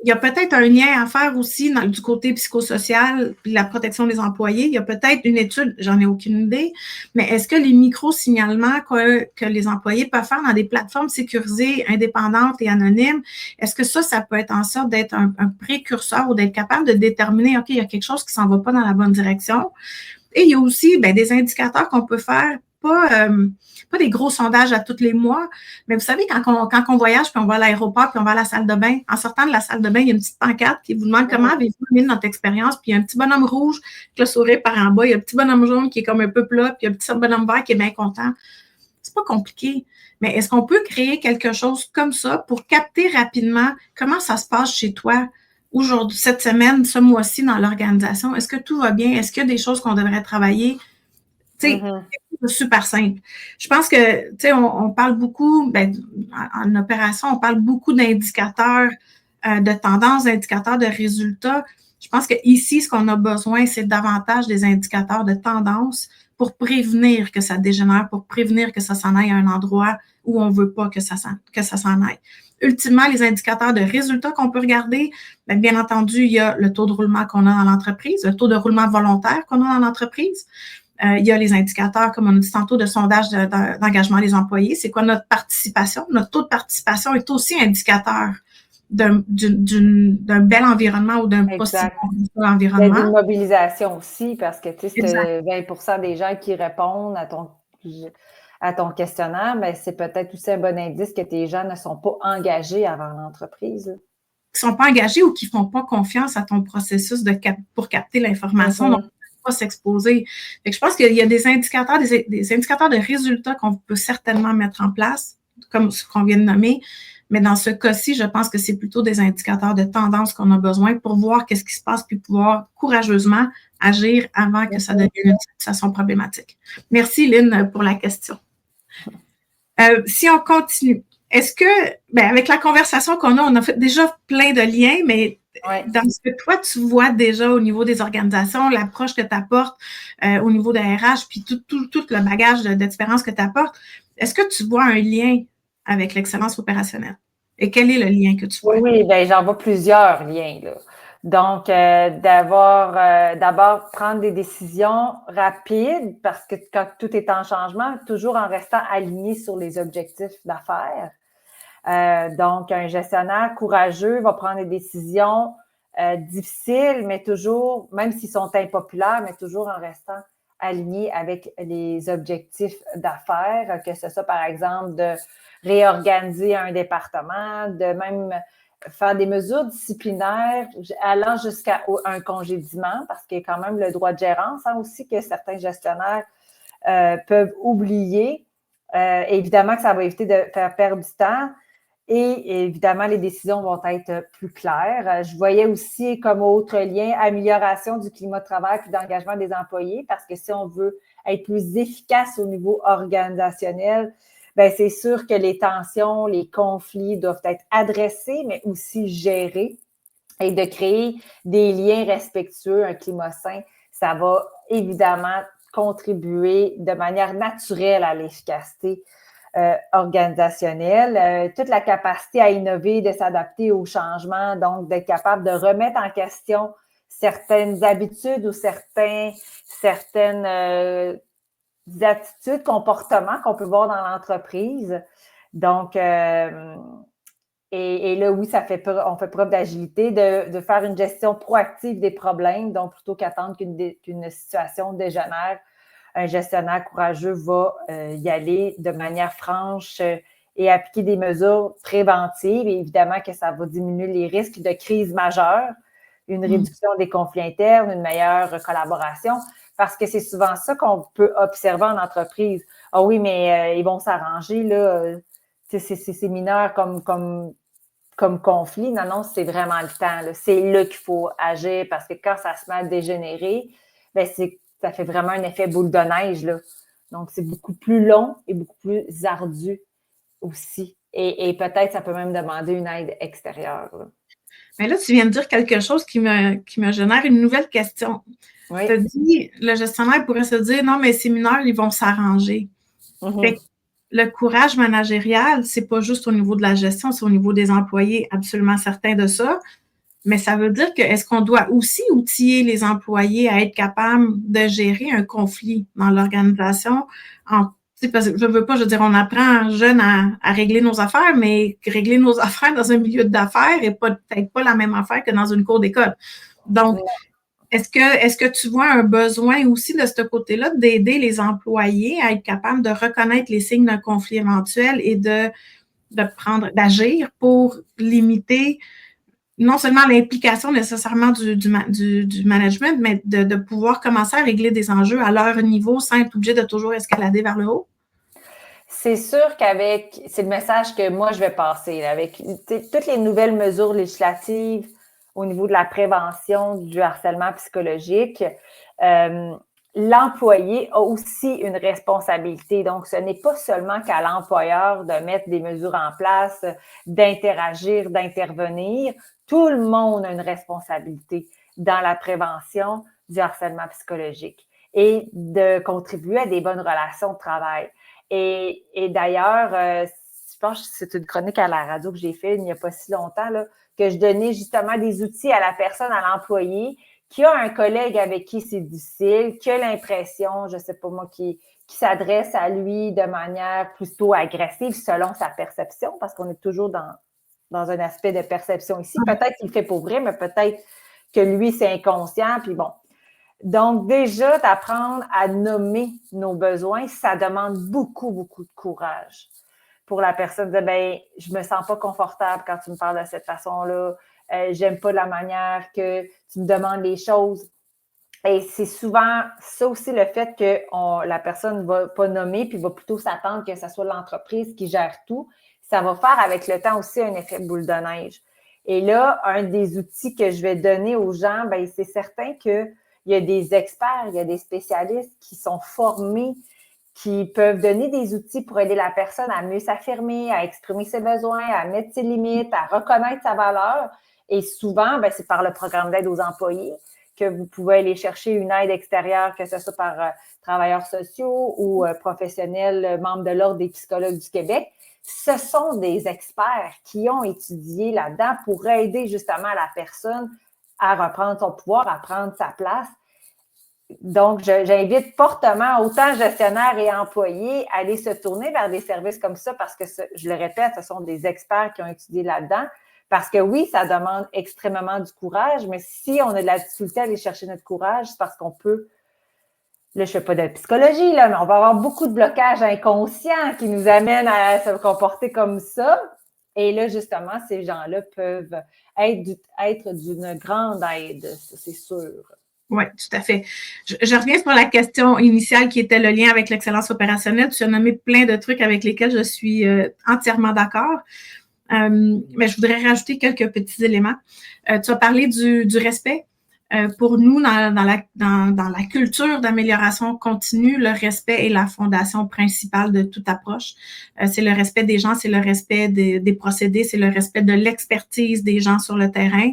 il y a peut-être un lien à faire aussi du côté psychosocial puis la protection des employés. Il y a peut-être une étude, j'en ai aucune idée, mais est-ce que les micro-signalements que les employés peuvent faire dans des plateformes sécurisées, indépendantes et anonymes, est-ce que ça peut être en sorte d'être un précurseur ou d'être capable de déterminer, OK, il y a quelque chose qui s'en va pas dans la bonne direction? Et il y a aussi des indicateurs qu'on peut faire, pas des gros sondages à tous les mois, mais vous savez, quand on voyage, puis on va à l'aéroport, puis on va à la salle de bain, en sortant de la salle de bain, il y a une petite pancarte qui vous demande comment avez-vous aimé notre expérience, puis il y a un petit bonhomme rouge avec le sourire par en bas, il y a un petit bonhomme jaune qui est comme un peu plat, puis il y a un petit bonhomme vert qui est bien content. C'est pas compliqué, mais est-ce qu'on peut créer quelque chose comme ça pour capter rapidement comment ça se passe chez toi aujourd'hui, cette semaine, ce mois-ci dans l'organisation? Est-ce que tout va bien? Est-ce qu'il y a des choses qu'on devrait travailler? Tu sais, c'est super simple. Je pense que, tu sais, on parle beaucoup, en opération, on parle beaucoup d'indicateurs de tendance, d'indicateurs de résultats. Je pense qu'ici, ce qu'on a besoin, c'est davantage des indicateurs de tendance pour prévenir que ça dégénère, pour prévenir que ça s'en aille à un endroit où on ne veut pas que ça s'en aille. Ultimement, les indicateurs de résultats qu'on peut regarder, bien entendu, il y a le taux de roulement qu'on a dans l'entreprise, le taux de roulement volontaire qu'on a dans l'entreprise. Il y a les indicateurs, comme on a dit tantôt, de sondage d'engagement des employés. C'est quoi notre participation? Notre taux de participation est aussi indicateur d'un bel environnement ou d'un possible environnement. Il y a une mobilisation aussi, parce que tu sais, c'est 20% des gens qui répondent à ton questionnaire, mais c'est peut-être aussi un bon indice que tes gens ne sont pas engagés avant l'entreprise. Qui ne sont pas engagés ou qui ne font pas confiance à ton processus pour capter l'information. Donc, pas s'exposer. Je pense qu'il y a des indicateurs, des indicateurs de résultats qu'on peut certainement mettre en place, comme ce qu'on vient de nommer. Mais dans ce cas-ci, je pense que c'est plutôt des indicateurs de tendance qu'on a besoin pour voir qu'est-ce qui se passe puis pouvoir courageusement agir avant que ça devienne une situation problématique. Merci, Lynn, pour la question. Si on continue, est-ce que, avec la conversation qu'on a, on a fait déjà plein de liens, mais dans ce que toi, tu vois déjà au niveau des organisations, l'approche que tu apportes au niveau de RH, puis tout le bagage d'expérience que tu apportes, est-ce que tu vois un lien avec l'excellence opérationnelle? Et quel est le lien que tu vois? Oui, j'en vois plusieurs liens, là. Donc, d'abord, prendre des décisions rapides, parce que quand tout est en changement, toujours en restant aligné sur les objectifs d'affaires. Donc, un gestionnaire courageux va prendre des décisions difficiles, mais toujours, même s'ils sont impopulaires, mais toujours en restant aligné avec les objectifs d'affaires, que ce soit, par exemple, de réorganiser un département, de même faire des mesures disciplinaires allant jusqu'à un congédiement, parce qu'il y a quand même le droit de gérance aussi que certains gestionnaires peuvent oublier. Évidemment que ça va éviter de faire perdre du temps. Et évidemment, les décisions vont être plus claires. Je voyais aussi comme autre lien amélioration du climat de travail puis d'engagement des employés, parce que si on veut être plus efficace au niveau organisationnel, bien, c'est sûr que les tensions, les conflits doivent être adressés, mais aussi gérés. Et de créer des liens respectueux, un climat sain, ça va évidemment contribuer de manière naturelle à l'efficacité organisationnelle. Toute la capacité à innover, de s'adapter aux changements, donc d'être capable de remettre en question certaines habitudes ou certaines attitudes, comportements qu'on peut voir dans l'entreprise. Donc, et là, oui, on fait preuve d'agilité, de faire une gestion proactive des problèmes. Donc, plutôt qu'attendre qu'une situation dégénère, un gestionnaire courageux va y aller de manière franche et appliquer des mesures préventives. Et évidemment que ça va diminuer les risques de crise majeure, une réduction des conflits internes, une meilleure collaboration, parce que c'est souvent ça qu'on peut observer en entreprise. Ah oui, mais ils vont s'arranger, là. C'est mineur comme conflit. Non, non, c'est vraiment le temps, là. C'est là qu'il faut agir, parce que quand ça se met à dégénérer, bien, ça fait vraiment un effet boule de neige, là. Donc, c'est beaucoup plus long et beaucoup plus ardu aussi. Et peut-être, ça peut même demander une aide extérieure, là. Mais là, tu viens de dire quelque chose qui me génère une nouvelle question. Oui. Tu as dit, le gestionnaire pourrait se dire, non, mais ces mineurs, ils vont s'arranger. Fait que le courage managérial, c'est pas juste au niveau de la gestion, c'est au niveau des employés, absolument certain de ça. Mais ça veut dire que est-ce qu'on doit aussi outiller les employés à être capables de gérer un conflit dans l'organisation? Parce que je veux pas, je veux dire, on apprend jeune à régler nos affaires, mais régler nos affaires dans un milieu d'affaires est peut-être pas la même affaire que dans une cour d'école. Donc, est-ce que tu vois un besoin aussi de ce côté-là d'aider les employés à être capables de reconnaître les signes d'un conflit éventuel et d'agir pour limiter non seulement l'implication nécessairement du management, mais de pouvoir commencer à régler des enjeux à leur niveau sans être obligé de toujours escalader vers le haut? C'est sûr c'est le message que moi je vais passer, là, avec toutes les nouvelles mesures législatives au niveau de la prévention du harcèlement psychologique. L'employé a aussi une responsabilité. Donc, ce n'est pas seulement qu'à l'employeur de mettre des mesures en place, d'interagir, d'intervenir. Tout le monde a une responsabilité dans la prévention du harcèlement psychologique et de contribuer à des bonnes relations de travail. Et d'ailleurs, je pense que c'est une chronique à la radio que j'ai faite il n'y a pas si longtemps, là, que je donnais justement des outils à la personne, à l'employé, qui a un collègue avec qui c'est difficile, qui a l'impression, je ne sais pas moi, qui s'adresse à lui de manière plutôt agressive selon sa perception, parce qu'on est toujours dans un aspect de perception ici. Peut-être qu'il le fait pour vrai, mais peut-être que lui, c'est inconscient, puis bon. Donc, déjà, d'apprendre à nommer nos besoins, ça demande beaucoup, beaucoup de courage pour la personne de dire, ben, je me sens pas confortable quand tu me parles de cette façon-là, j'aime pas la manière que tu me demandes les choses. Et c'est souvent ça aussi le fait que la personne ne va pas nommer puis va plutôt s'attendre que ce soit l'entreprise qui gère tout. Ça va faire avec le temps aussi un effet boule de neige. Et là, un des outils que je vais donner aux gens, ben, c'est certain qu'il y a des experts, il y a des spécialistes qui sont formés, qui peuvent donner des outils pour aider la personne à mieux s'affirmer, à exprimer ses besoins, à mettre ses limites, à reconnaître sa valeur. Et souvent, ben, c'est par le programme d'aide aux employés que vous pouvez aller chercher une aide extérieure, que ce soit par travailleurs sociaux ou professionnels, membres de l'Ordre des psychologues du Québec. Ce sont des experts qui ont étudié là-dedans pour aider justement la personne à reprendre son pouvoir, à prendre sa place. Donc, j'invite fortement autant gestionnaires et employés à aller se tourner vers des services comme ça parce que, je le répète, ce sont des experts qui ont étudié là-dedans. Parce que oui, ça demande extrêmement du courage, mais si on a de la difficulté à aller chercher notre courage, c'est parce qu'on peut, là, je ne fais pas de psychologie, là, mais on va avoir beaucoup de blocages inconscients qui nous amènent à se comporter comme ça. Et là, justement, ces gens-là peuvent être d'une grande aide, c'est sûr. Oui, tout à fait. Je reviens sur la question initiale qui était le lien avec l'excellence opérationnelle. Tu as nommé plein de trucs avec lesquels je suis entièrement d'accord. Mais je voudrais rajouter quelques petits éléments. Tu as parlé du respect. Pour nous, dans la culture d'amélioration continue, le respect est la fondation principale de toute approche. C'est le respect des gens, c'est le respect des procédés, c'est le respect de l'expertise des gens sur le terrain.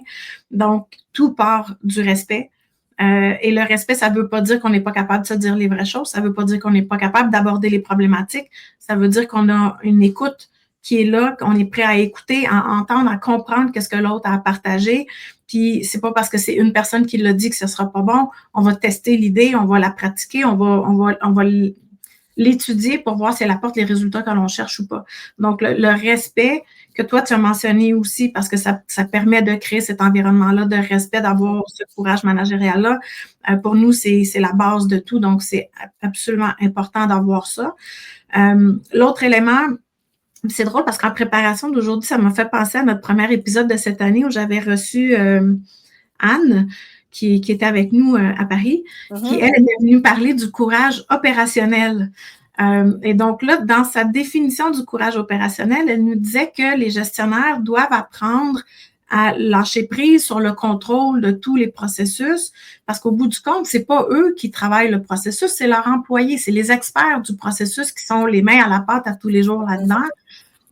Donc, tout part du respect. Et le respect, ça ne veut pas dire qu'on n'est pas capable de se dire les vraies choses, ça ne veut pas dire qu'on n'est pas capable d'aborder les problématiques, ça veut dire qu'on a une écoute qui est là, qu'on est prêt à écouter, à entendre, à comprendre qu'est-ce que l'autre a à partager. Puis c'est pas parce que c'est une personne qui l'a dit que ce sera pas bon. On va tester l'idée, on va la pratiquer, on va l'étudier pour voir si elle apporte les résultats que l'on cherche ou pas. Donc, le respect que toi, tu as mentionné aussi, parce que ça permet de créer cet environnement-là de respect, d'avoir ce courage managérial-là. Pour nous, c'est la base de tout. Donc, c'est absolument important d'avoir ça. L'autre élément, c'est drôle parce qu'en préparation d'aujourd'hui, ça m'a fait penser à notre premier épisode de cette année où j'avais reçu Anne, qui était avec nous à Paris, qui, elle, est venue parler du courage opérationnel. Et donc là, dans sa définition du courage opérationnel, elle nous disait que les gestionnaires doivent apprendre à lâcher prise sur le contrôle de tous les processus, parce qu'au bout du compte, c'est pas eux qui travaillent le processus, c'est leurs employés, c'est les experts du processus qui sont les mains à la pâte à tous les jours là-dedans.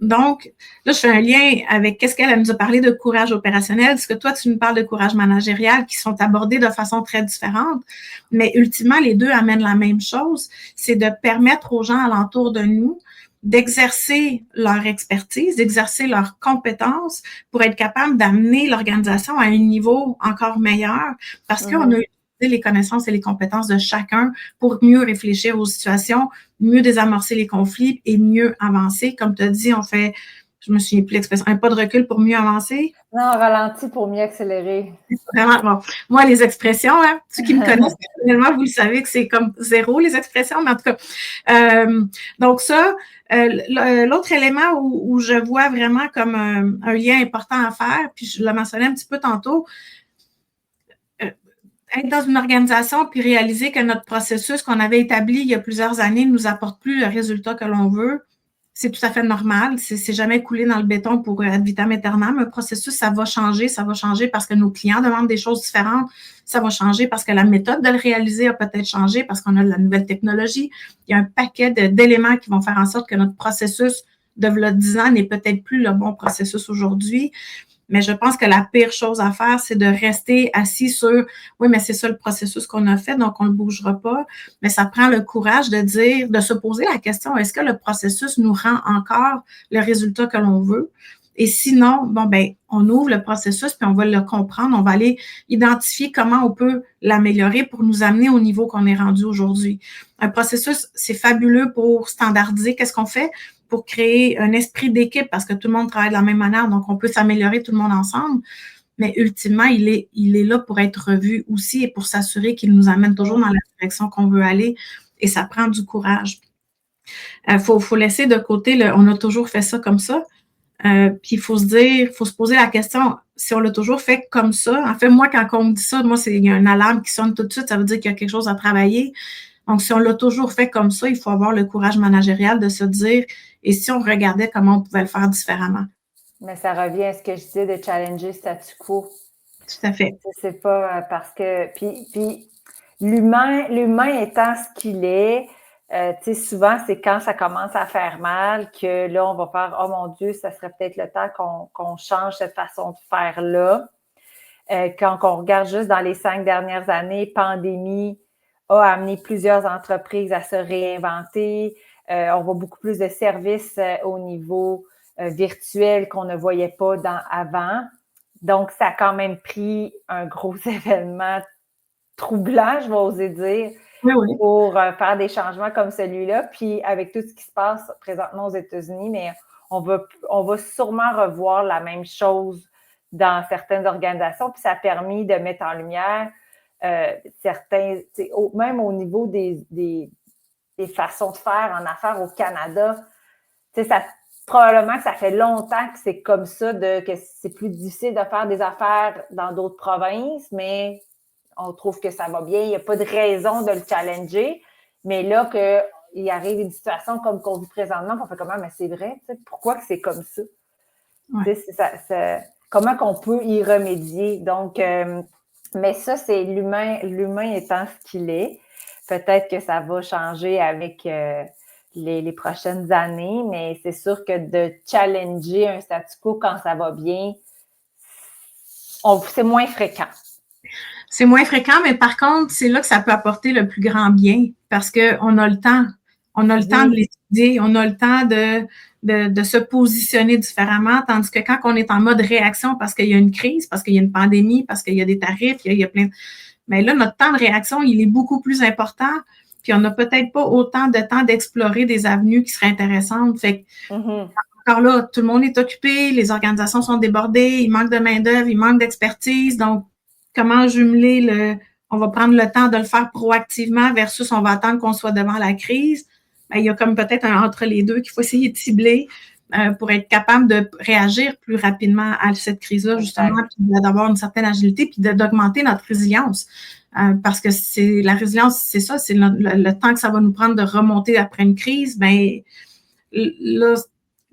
Donc, là, je fais un lien avec qu'est-ce qu'elle nous a parlé de courage opérationnel, ce que toi, tu nous parles de courage managérial, qui sont abordés de façon très différente. Mais ultimement, les deux amènent la même chose, c'est de permettre aux gens alentour de nous d'exercer leur expertise, d'exercer leurs compétences pour être capable d'amener l'organisation à un niveau encore meilleur parce qu'on a utilisé les connaissances et les compétences de chacun pour mieux réfléchir aux situations, mieux désamorcer les conflits et mieux avancer. Comme tu as dit, on fait, je me souviens plus l'expression, un pas de recul pour mieux avancer. Non, ralenti pour mieux accélérer. Vraiment, bon. Moi, les expressions, hein, ceux qui me connaissent personnellement, vous le savez que c'est comme zéro, les expressions, mais en tout cas. Donc ça, l'autre élément où je vois vraiment comme un lien important à faire, puis je le mentionnais un petit peu tantôt, être dans une organisation puis réaliser que notre processus qu'on avait établi il y a plusieurs années ne nous apporte plus le résultat que l'on veut, c'est tout à fait normal. C'est jamais coulé dans le béton pour ad vitam aeternam. Un processus, ça va changer parce que nos clients demandent des choses différentes. Ça va changer parce que la méthode de le réaliser a peut-être changé parce qu'on a de la nouvelle technologie. Il y a un paquet d'éléments qui vont faire en sorte que notre processus de 10 ans n'est peut-être plus le bon processus aujourd'hui. Mais je pense que la pire chose à faire, c'est de rester assis sur oui, mais c'est ça le processus qu'on a fait, donc on ne le bougera pas. Mais ça prend le courage de dire, de se poser la question, est-ce que le processus nous rend encore le résultat que l'on veut? Et sinon, bon, ben, on ouvre le processus puis on va le comprendre, on va aller identifier comment on peut l'améliorer pour nous amener au niveau qu'on est rendu aujourd'hui. Un processus, c'est fabuleux pour standardiser qu'est-ce qu'on fait, pour créer un esprit d'équipe parce que tout le monde travaille de la même manière, donc on peut s'améliorer tout le monde ensemble. Mais ultimement, il est là pour être revu aussi et pour s'assurer qu'il nous amène toujours dans la direction qu'on veut aller. Et ça prend du courage. Faut laisser de côté on a toujours fait ça comme ça. Puis il faut se poser la question, si on l'a toujours fait comme ça. En fait, moi, quand on me dit ça, moi, il y a une alarme qui sonne tout de suite, ça veut dire qu'il y a quelque chose à travailler. Donc, si on l'a toujours fait comme ça, il faut avoir le courage managérial de se dire, et si on regardait comment on pouvait le faire différemment. Mais ça revient à ce que je disais de challenger statu quo. Tout à fait. C'est pas parce que... Puis l'humain étant ce qu'il est, souvent, c'est quand ça commence à faire mal que là, on va faire « Oh mon Dieu, ça serait peut-être le temps qu'on change cette façon de faire-là. » Quand on regarde juste dans les 5 dernières années, pandémie a amené plusieurs entreprises à se réinventer. On voit beaucoup plus de services au niveau virtuel qu'on ne voyait pas avant. Donc, ça a quand même pris un gros événement troublant, je vais oser dire, pour faire des changements comme celui-là. Puis, avec tout ce qui se passe présentement aux États-Unis, mais on va sûrement revoir la même chose dans certaines organisations. Puis, ça a permis de mettre en lumière certains, même au niveau des façons de faire en affaires au Canada, probablement que ça fait longtemps que c'est comme ça, que c'est plus difficile de faire des affaires dans d'autres provinces, mais on trouve que ça va bien. Il n'y a pas de raison de le challenger. Mais là, qu'il arrive une situation comme qu'on vit présentement, on fait comment? Mais c'est vrai, pourquoi que c'est comme ça? Ouais. Comment qu'on peut y remédier. Donc, mais ça, c'est l'humain étant ce qu'il est. Peut-être que ça va changer avec les prochaines années, mais c'est sûr que de challenger un statu quo quand ça va bien, c'est moins fréquent. C'est moins fréquent, mais par contre, c'est là que ça peut apporter le plus grand bien parce qu'on a le temps. On a le temps de l'étudier, on a le temps de se positionner différemment, tandis que quand on est en mode réaction parce qu'il y a une crise, parce qu'il y a une pandémie, parce qu'il y a des tarifs, il y a plein de... Mais là, notre temps de réaction, il est beaucoup plus important, puis on n'a peut-être pas autant de temps d'explorer des avenues qui seraient intéressantes. Fait que, encore là, tout le monde est occupé, les organisations sont débordées, il manque de main-d'œuvre, il manque d'expertise, donc comment jumeler on va prendre le temps de le faire proactivement versus on va attendre qu'on soit devant la crise. Ben, il y a comme peut-être un entre les deux qu'il faut essayer de cibler pour être capable de réagir plus rapidement à cette crise-là, justement, puis d'avoir une certaine agilité, puis d'augmenter notre résilience. Parce que c'est la résilience, c'est ça, c'est le temps que ça va nous prendre de remonter après une crise. Ben là,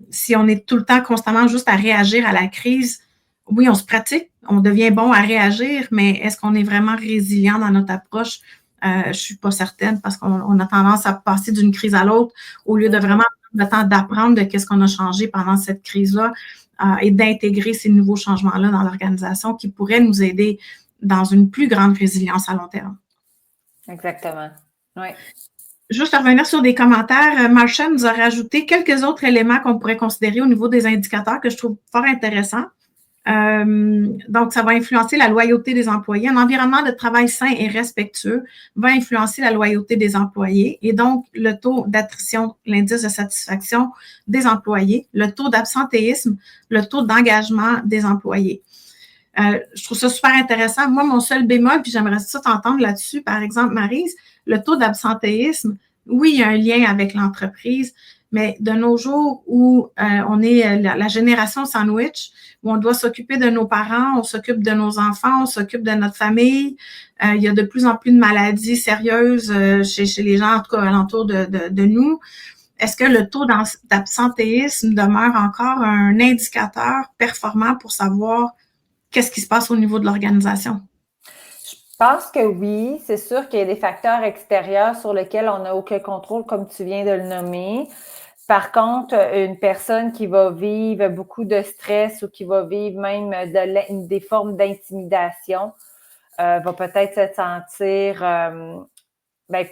si on est tout le temps constamment juste à réagir à la crise, oui, on se pratique, on devient bon à réagir, mais est-ce qu'on est vraiment résilient dans notre approche? Je ne suis pas certaine parce qu'on a tendance à passer d'une crise à l'autre au lieu de vraiment prendre le temps d'apprendre de qu'est-ce qu'on a changé pendant cette crise-là et d'intégrer ces nouveaux changements-là dans l'organisation qui pourraient nous aider dans une plus grande résilience à long terme. Exactement. Oui. Juste revenir sur des commentaires, Marsha nous a rajouté quelques autres éléments qu'on pourrait considérer au niveau des indicateurs que je trouve fort intéressants. Donc, ça va influencer la loyauté des employés. Un environnement de travail sain et respectueux va influencer la loyauté des employés et donc le taux d'attrition, l'indice de satisfaction des employés, le taux d'absentéisme, le taux d'engagement des employés. Je trouve ça super intéressant. Moi, mon seul bémol, puis j'aimerais ça t'entendre là-dessus, par exemple, Maryse, le taux d'absentéisme, oui, il y a un lien avec l'entreprise, mais de nos jours où on est la génération sandwich, où on doit s'occuper de nos parents, on s'occupe de nos enfants, on s'occupe de notre famille, il y a de plus en plus de maladies sérieuses chez les gens, en tout cas, alentour de nous. Est-ce que le taux d'absentéisme demeure encore un indicateur performant pour savoir qu'est-ce qui se passe au niveau de l'organisation? Je pense que oui. C'est sûr qu'il y a des facteurs extérieurs sur lesquels on n'a aucun contrôle, comme tu viens de le nommer. Par contre, une personne qui va vivre beaucoup de stress ou qui va vivre même des formes d'intimidation va peut-être se sentir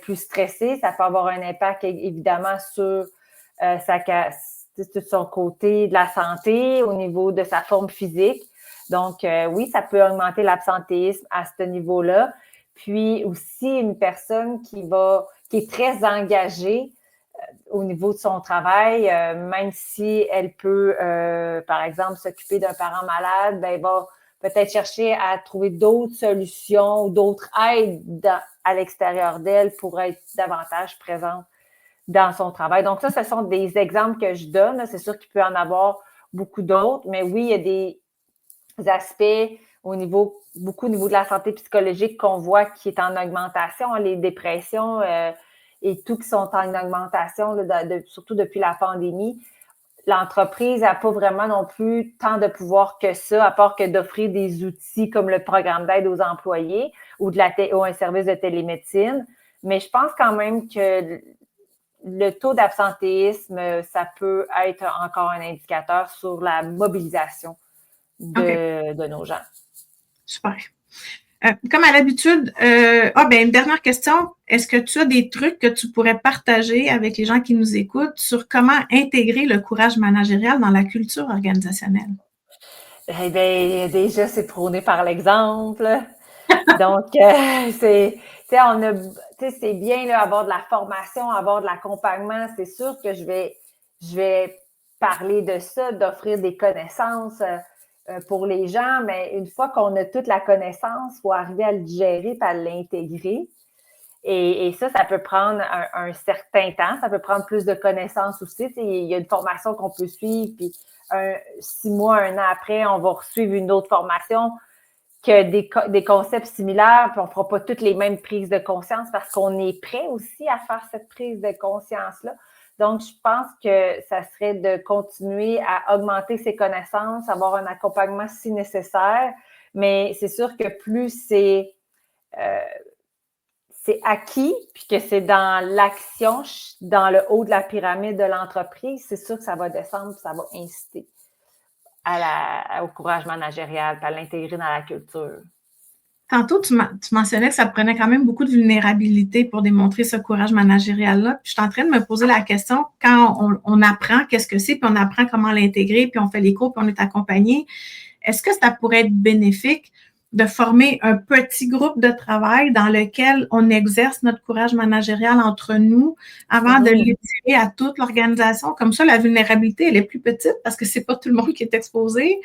plus stressée. Ça peut avoir un impact évidemment sur son côté de la santé, au niveau de sa forme physique. Donc, oui, ça peut augmenter l'absentéisme à ce niveau-là. Puis aussi, une personne qui est très engagée au niveau de son travail, même si elle peut, par exemple, s'occuper d'un parent malade, ben, elle va peut-être chercher à trouver d'autres solutions ou d'autres aides à l'extérieur d'elle pour être davantage présente dans son travail. Donc ça, ce sont des exemples que je donne. C'est sûr qu'il peut en avoir beaucoup d'autres, mais oui, il y a des aspects beaucoup au niveau de la santé psychologique qu'on voit qui est en augmentation, les dépressions et tout qui sont en augmentation, surtout depuis la pandémie. L'entreprise n'a pas vraiment non plus tant de pouvoir que ça, à part que d'offrir des outils comme le programme d'aide aux employés ou un service de télémédecine. Mais je pense quand même que le taux d'absentéisme, ça peut être encore un indicateur sur la mobilisation de nos gens. Super. Comme à l'habitude, une dernière question. Est-ce que tu as des trucs que tu pourrais partager avec les gens qui nous écoutent sur comment intégrer le courage managérial dans la culture organisationnelle? Eh bien, déjà, c'est prôné par l'exemple. Donc, c'est bien là, avoir de la formation, avoir de l'accompagnement. C'est sûr que je vais parler de ça, d'offrir des connaissances pour les gens, mais une fois qu'on a toute la connaissance, il faut arriver à le digérer et à l'intégrer. Et ça peut prendre un certain temps. Ça peut prendre plus de connaissances aussi. Il y a une formation qu'on peut suivre, puis 6 mois, 1 an après, on va suivre une autre formation que des concepts similaires, puis on ne fera pas toutes les mêmes prises de conscience parce qu'on est prêt aussi à faire cette prise de conscience-là. Donc, je pense que ça serait de continuer à augmenter ses connaissances, avoir un accompagnement si nécessaire. Mais c'est sûr que plus c'est acquis, puis que c'est dans l'action, dans le haut de la pyramide de l'entreprise, c'est sûr que ça va descendre, puis ça va inciter au courage managérial, puis à l'intégrer dans la culture. Tantôt, tu mentionnais que ça prenait quand même beaucoup de vulnérabilité pour démontrer ce courage managérial-là. Puis je suis en train de me poser la question, quand on apprend qu'est-ce que c'est, puis on apprend comment l'intégrer, puis on fait les cours, puis on est accompagné, est-ce que ça pourrait être bénéfique de former un petit groupe de travail dans lequel on exerce notre courage managérial entre nous avant de l'étirer à toute l'organisation? Comme ça, la vulnérabilité, elle est plus petite parce que c'est pas tout le monde qui est exposé.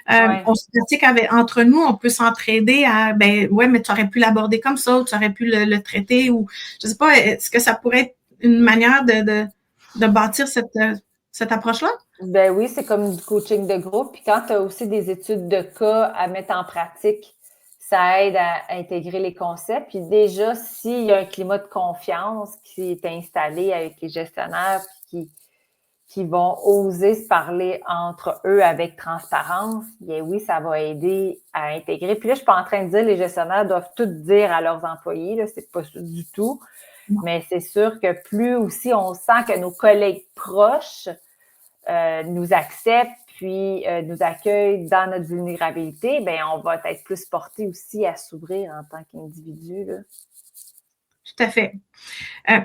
On se dit qu'entre nous, on peut s'entraider à, mais tu aurais pu l'aborder comme ça, ou tu aurais pu le traiter, ou je sais pas, est-ce que ça pourrait être une manière de bâtir cette approche-là? Ben oui, c'est comme du coaching de groupe. Puis quand tu as aussi des études de cas à mettre en pratique, ça aide à intégrer les concepts. Puis déjà, s'il y a un climat de confiance qui est installé avec les gestionnaires qui vont oser se parler entre eux avec transparence, bien oui, ça va aider à intégrer. Puis là, je suis pas en train de dire que les gestionnaires doivent tout dire à leurs employés, là, c'est pas ça du tout. Mais c'est sûr que plus aussi on sent que nos collègues proches nous acceptent puis nous accueillent dans notre vulnérabilité, bien, on va être plus porté aussi à s'ouvrir en tant qu'individu, là. Tout à fait.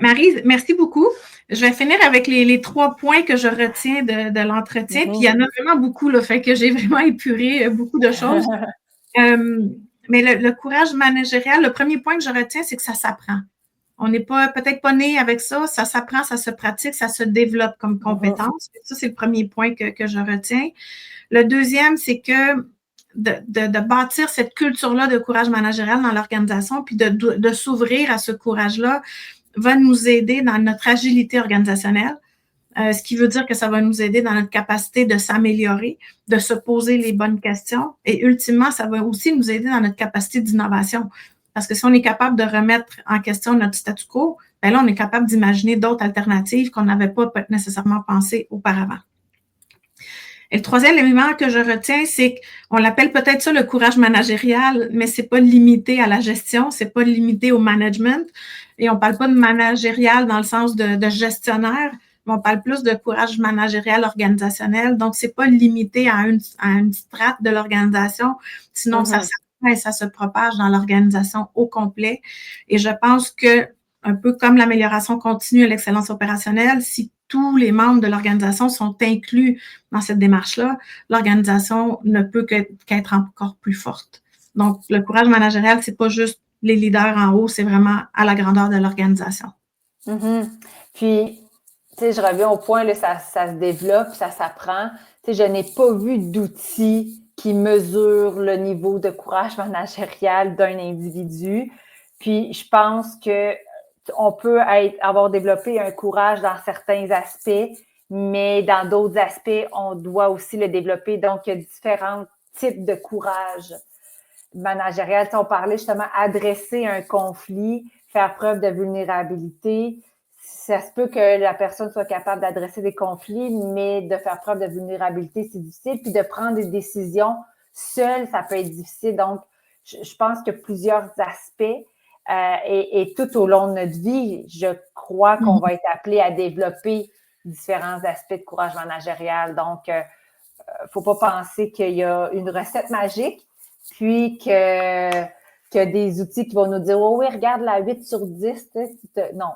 Marie, merci beaucoup. Je vais finir avec les 3 points que je retiens de l'entretien. Puis il y en a vraiment beaucoup, là, fait que j'ai vraiment épuré beaucoup de choses. Mais le courage managérial, le premier point que je retiens, c'est que ça s'apprend. On n'est peut-être pas né avec ça, ça s'apprend, ça se pratique, ça se développe comme compétence. Ça, c'est le premier point que je retiens. Le deuxième, c'est que de bâtir cette culture-là de courage managérial dans l'organisation, puis de s'ouvrir à ce courage-là, va nous aider dans notre agilité organisationnelle, ce qui veut dire que ça va nous aider dans notre capacité de s'améliorer, de se poser les bonnes questions, et ultimement, ça va aussi nous aider dans notre capacité d'innovation. Parce que si on est capable de remettre en question notre statu quo, bien là, on est capable d'imaginer d'autres alternatives qu'on n'avait pas nécessairement pensées auparavant. Et le troisième élément que je retiens, c'est qu'on l'appelle peut-être ça le courage managérial, mais c'est pas limité à la gestion, c'est pas limité au management. Et on parle pas de managérial dans le sens de gestionnaire, mais on parle plus de courage managérial organisationnel. Donc, c'est pas limité à une strate de l'organisation, sinon ça s'apprend et ça se propage dans l'organisation au complet. Et je pense que, un peu comme l'amélioration continue et l'excellence opérationnelle, si tous les membres de l'organisation sont inclus dans cette démarche-là, l'organisation ne peut qu'être encore plus forte. Donc, le courage managérial, c'est pas juste les leaders en haut, c'est vraiment à la grandeur de l'organisation. Puis, tu sais, je reviens au point, là, ça se développe, ça s'apprend. Tu sais, je n'ai pas vu d'outils qui mesurent le niveau de courage managérial d'un individu. Puis, je pense que on peut avoir développé un courage dans certains aspects, mais dans d'autres aspects, on doit aussi le développer. Donc, il y a différents types de courage managérial. On parlait justement adresser un conflit, faire preuve de vulnérabilité. Ça se peut que la personne soit capable d'adresser des conflits, mais de faire preuve de vulnérabilité, c'est difficile. Puis de prendre des décisions seule, ça peut être difficile. Donc, je pense que plusieurs aspects. Et tout au long de notre vie, je crois qu'on va être appelé à développer différents aspects de courage managérial. Donc, faut pas penser qu'il y a une recette magique, puis qu'il y a des outils qui vont nous dire « Oh oui, regarde la 8 sur 10. » Non.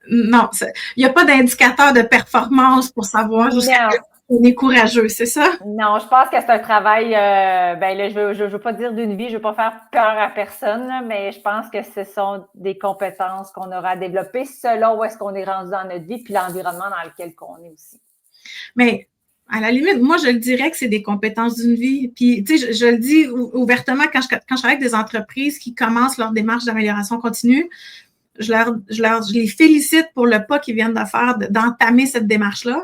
Non, il n'y a pas d'indicateur de performance pour savoir jusqu'à quel point on est courageux, c'est ça? Non, je pense que c'est un travail, ben là, je veux pas dire d'une vie, je veux pas faire peur à personne, là, mais je pense que ce sont des compétences qu'on aura à développer selon où est-ce qu'on est rendu dans notre vie, puis l'environnement dans lequel on est aussi. Mais à la limite, moi, je le dirais que c'est des compétences d'une vie. Puis, tu sais, je le dis ouvertement quand je travaille avec des entreprises qui commencent leur démarche d'amélioration continue, je les félicite pour le pas qu'ils viennent de faire, d'entamer cette démarche-là.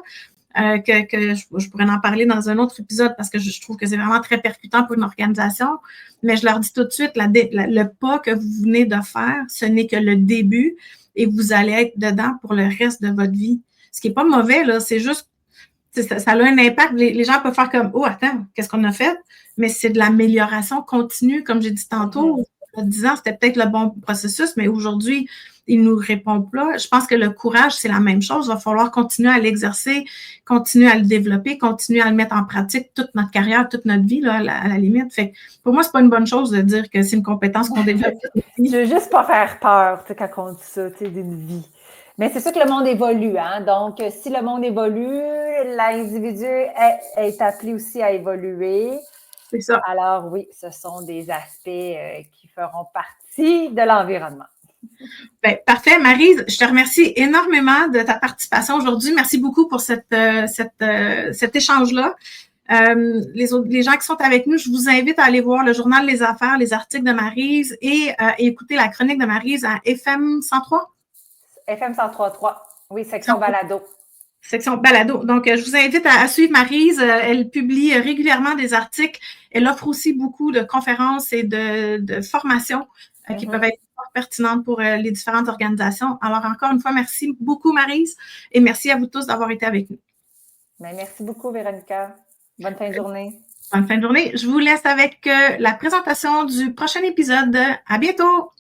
Que je pourrais en parler dans un autre épisode parce que je trouve que c'est vraiment très percutant pour une organisation. Mais je leur dis tout de suite, le pas que vous venez de faire, ce n'est que le début. et vous allez être dedans pour le reste de votre vie. Ce qui n'est pas mauvais, là, c'est juste, ça a un impact. Les gens peuvent faire comme, oh, attends, qu'est-ce qu'on a fait? Mais c'est de l'amélioration continue, comme j'ai dit tantôt. Il y a 10 ans, c'était peut-être le bon processus, mais aujourd'hui, il ne nous répond pas. Je pense que le courage, c'est la même chose. Il va falloir continuer à l'exercer, continuer à le développer, continuer à le mettre en pratique toute notre carrière, toute notre vie, là, à la limite. Fait que pour moi, c'est pas une bonne chose de dire que c'est une compétence qu'on développe. Je veux juste pas faire peur quand on dit ça, d'une vie. Mais c'est sûr que le monde évolue, hein? Donc, si le monde évolue, l'individu est appelé aussi à évoluer. C'est ça. Alors oui, ce sont des aspects qui feront partie de l'environnement. Ben, parfait. Maryse, je te remercie énormément de ta participation aujourd'hui. Merci beaucoup pour cet échange-là. Les gens qui sont avec nous, je vous invite à aller voir le journal Les Affaires, les articles de Maryse et écouter la chronique de Maryse à FM 103. FM 103.3, oui, section balado. Section balado. Donc, je vous invite à suivre Maryse. Elle publie régulièrement des articles. Elle offre aussi beaucoup de conférences et de formations qui peuvent être pertinentes pour les différentes organisations. Alors, encore une fois, merci beaucoup, Maryse, et merci à vous tous d'avoir été avec nous. Bien, merci beaucoup, Véronica. Bonne fin de journée. Bonne fin de journée. Je vous laisse avec la présentation du prochain épisode. À bientôt!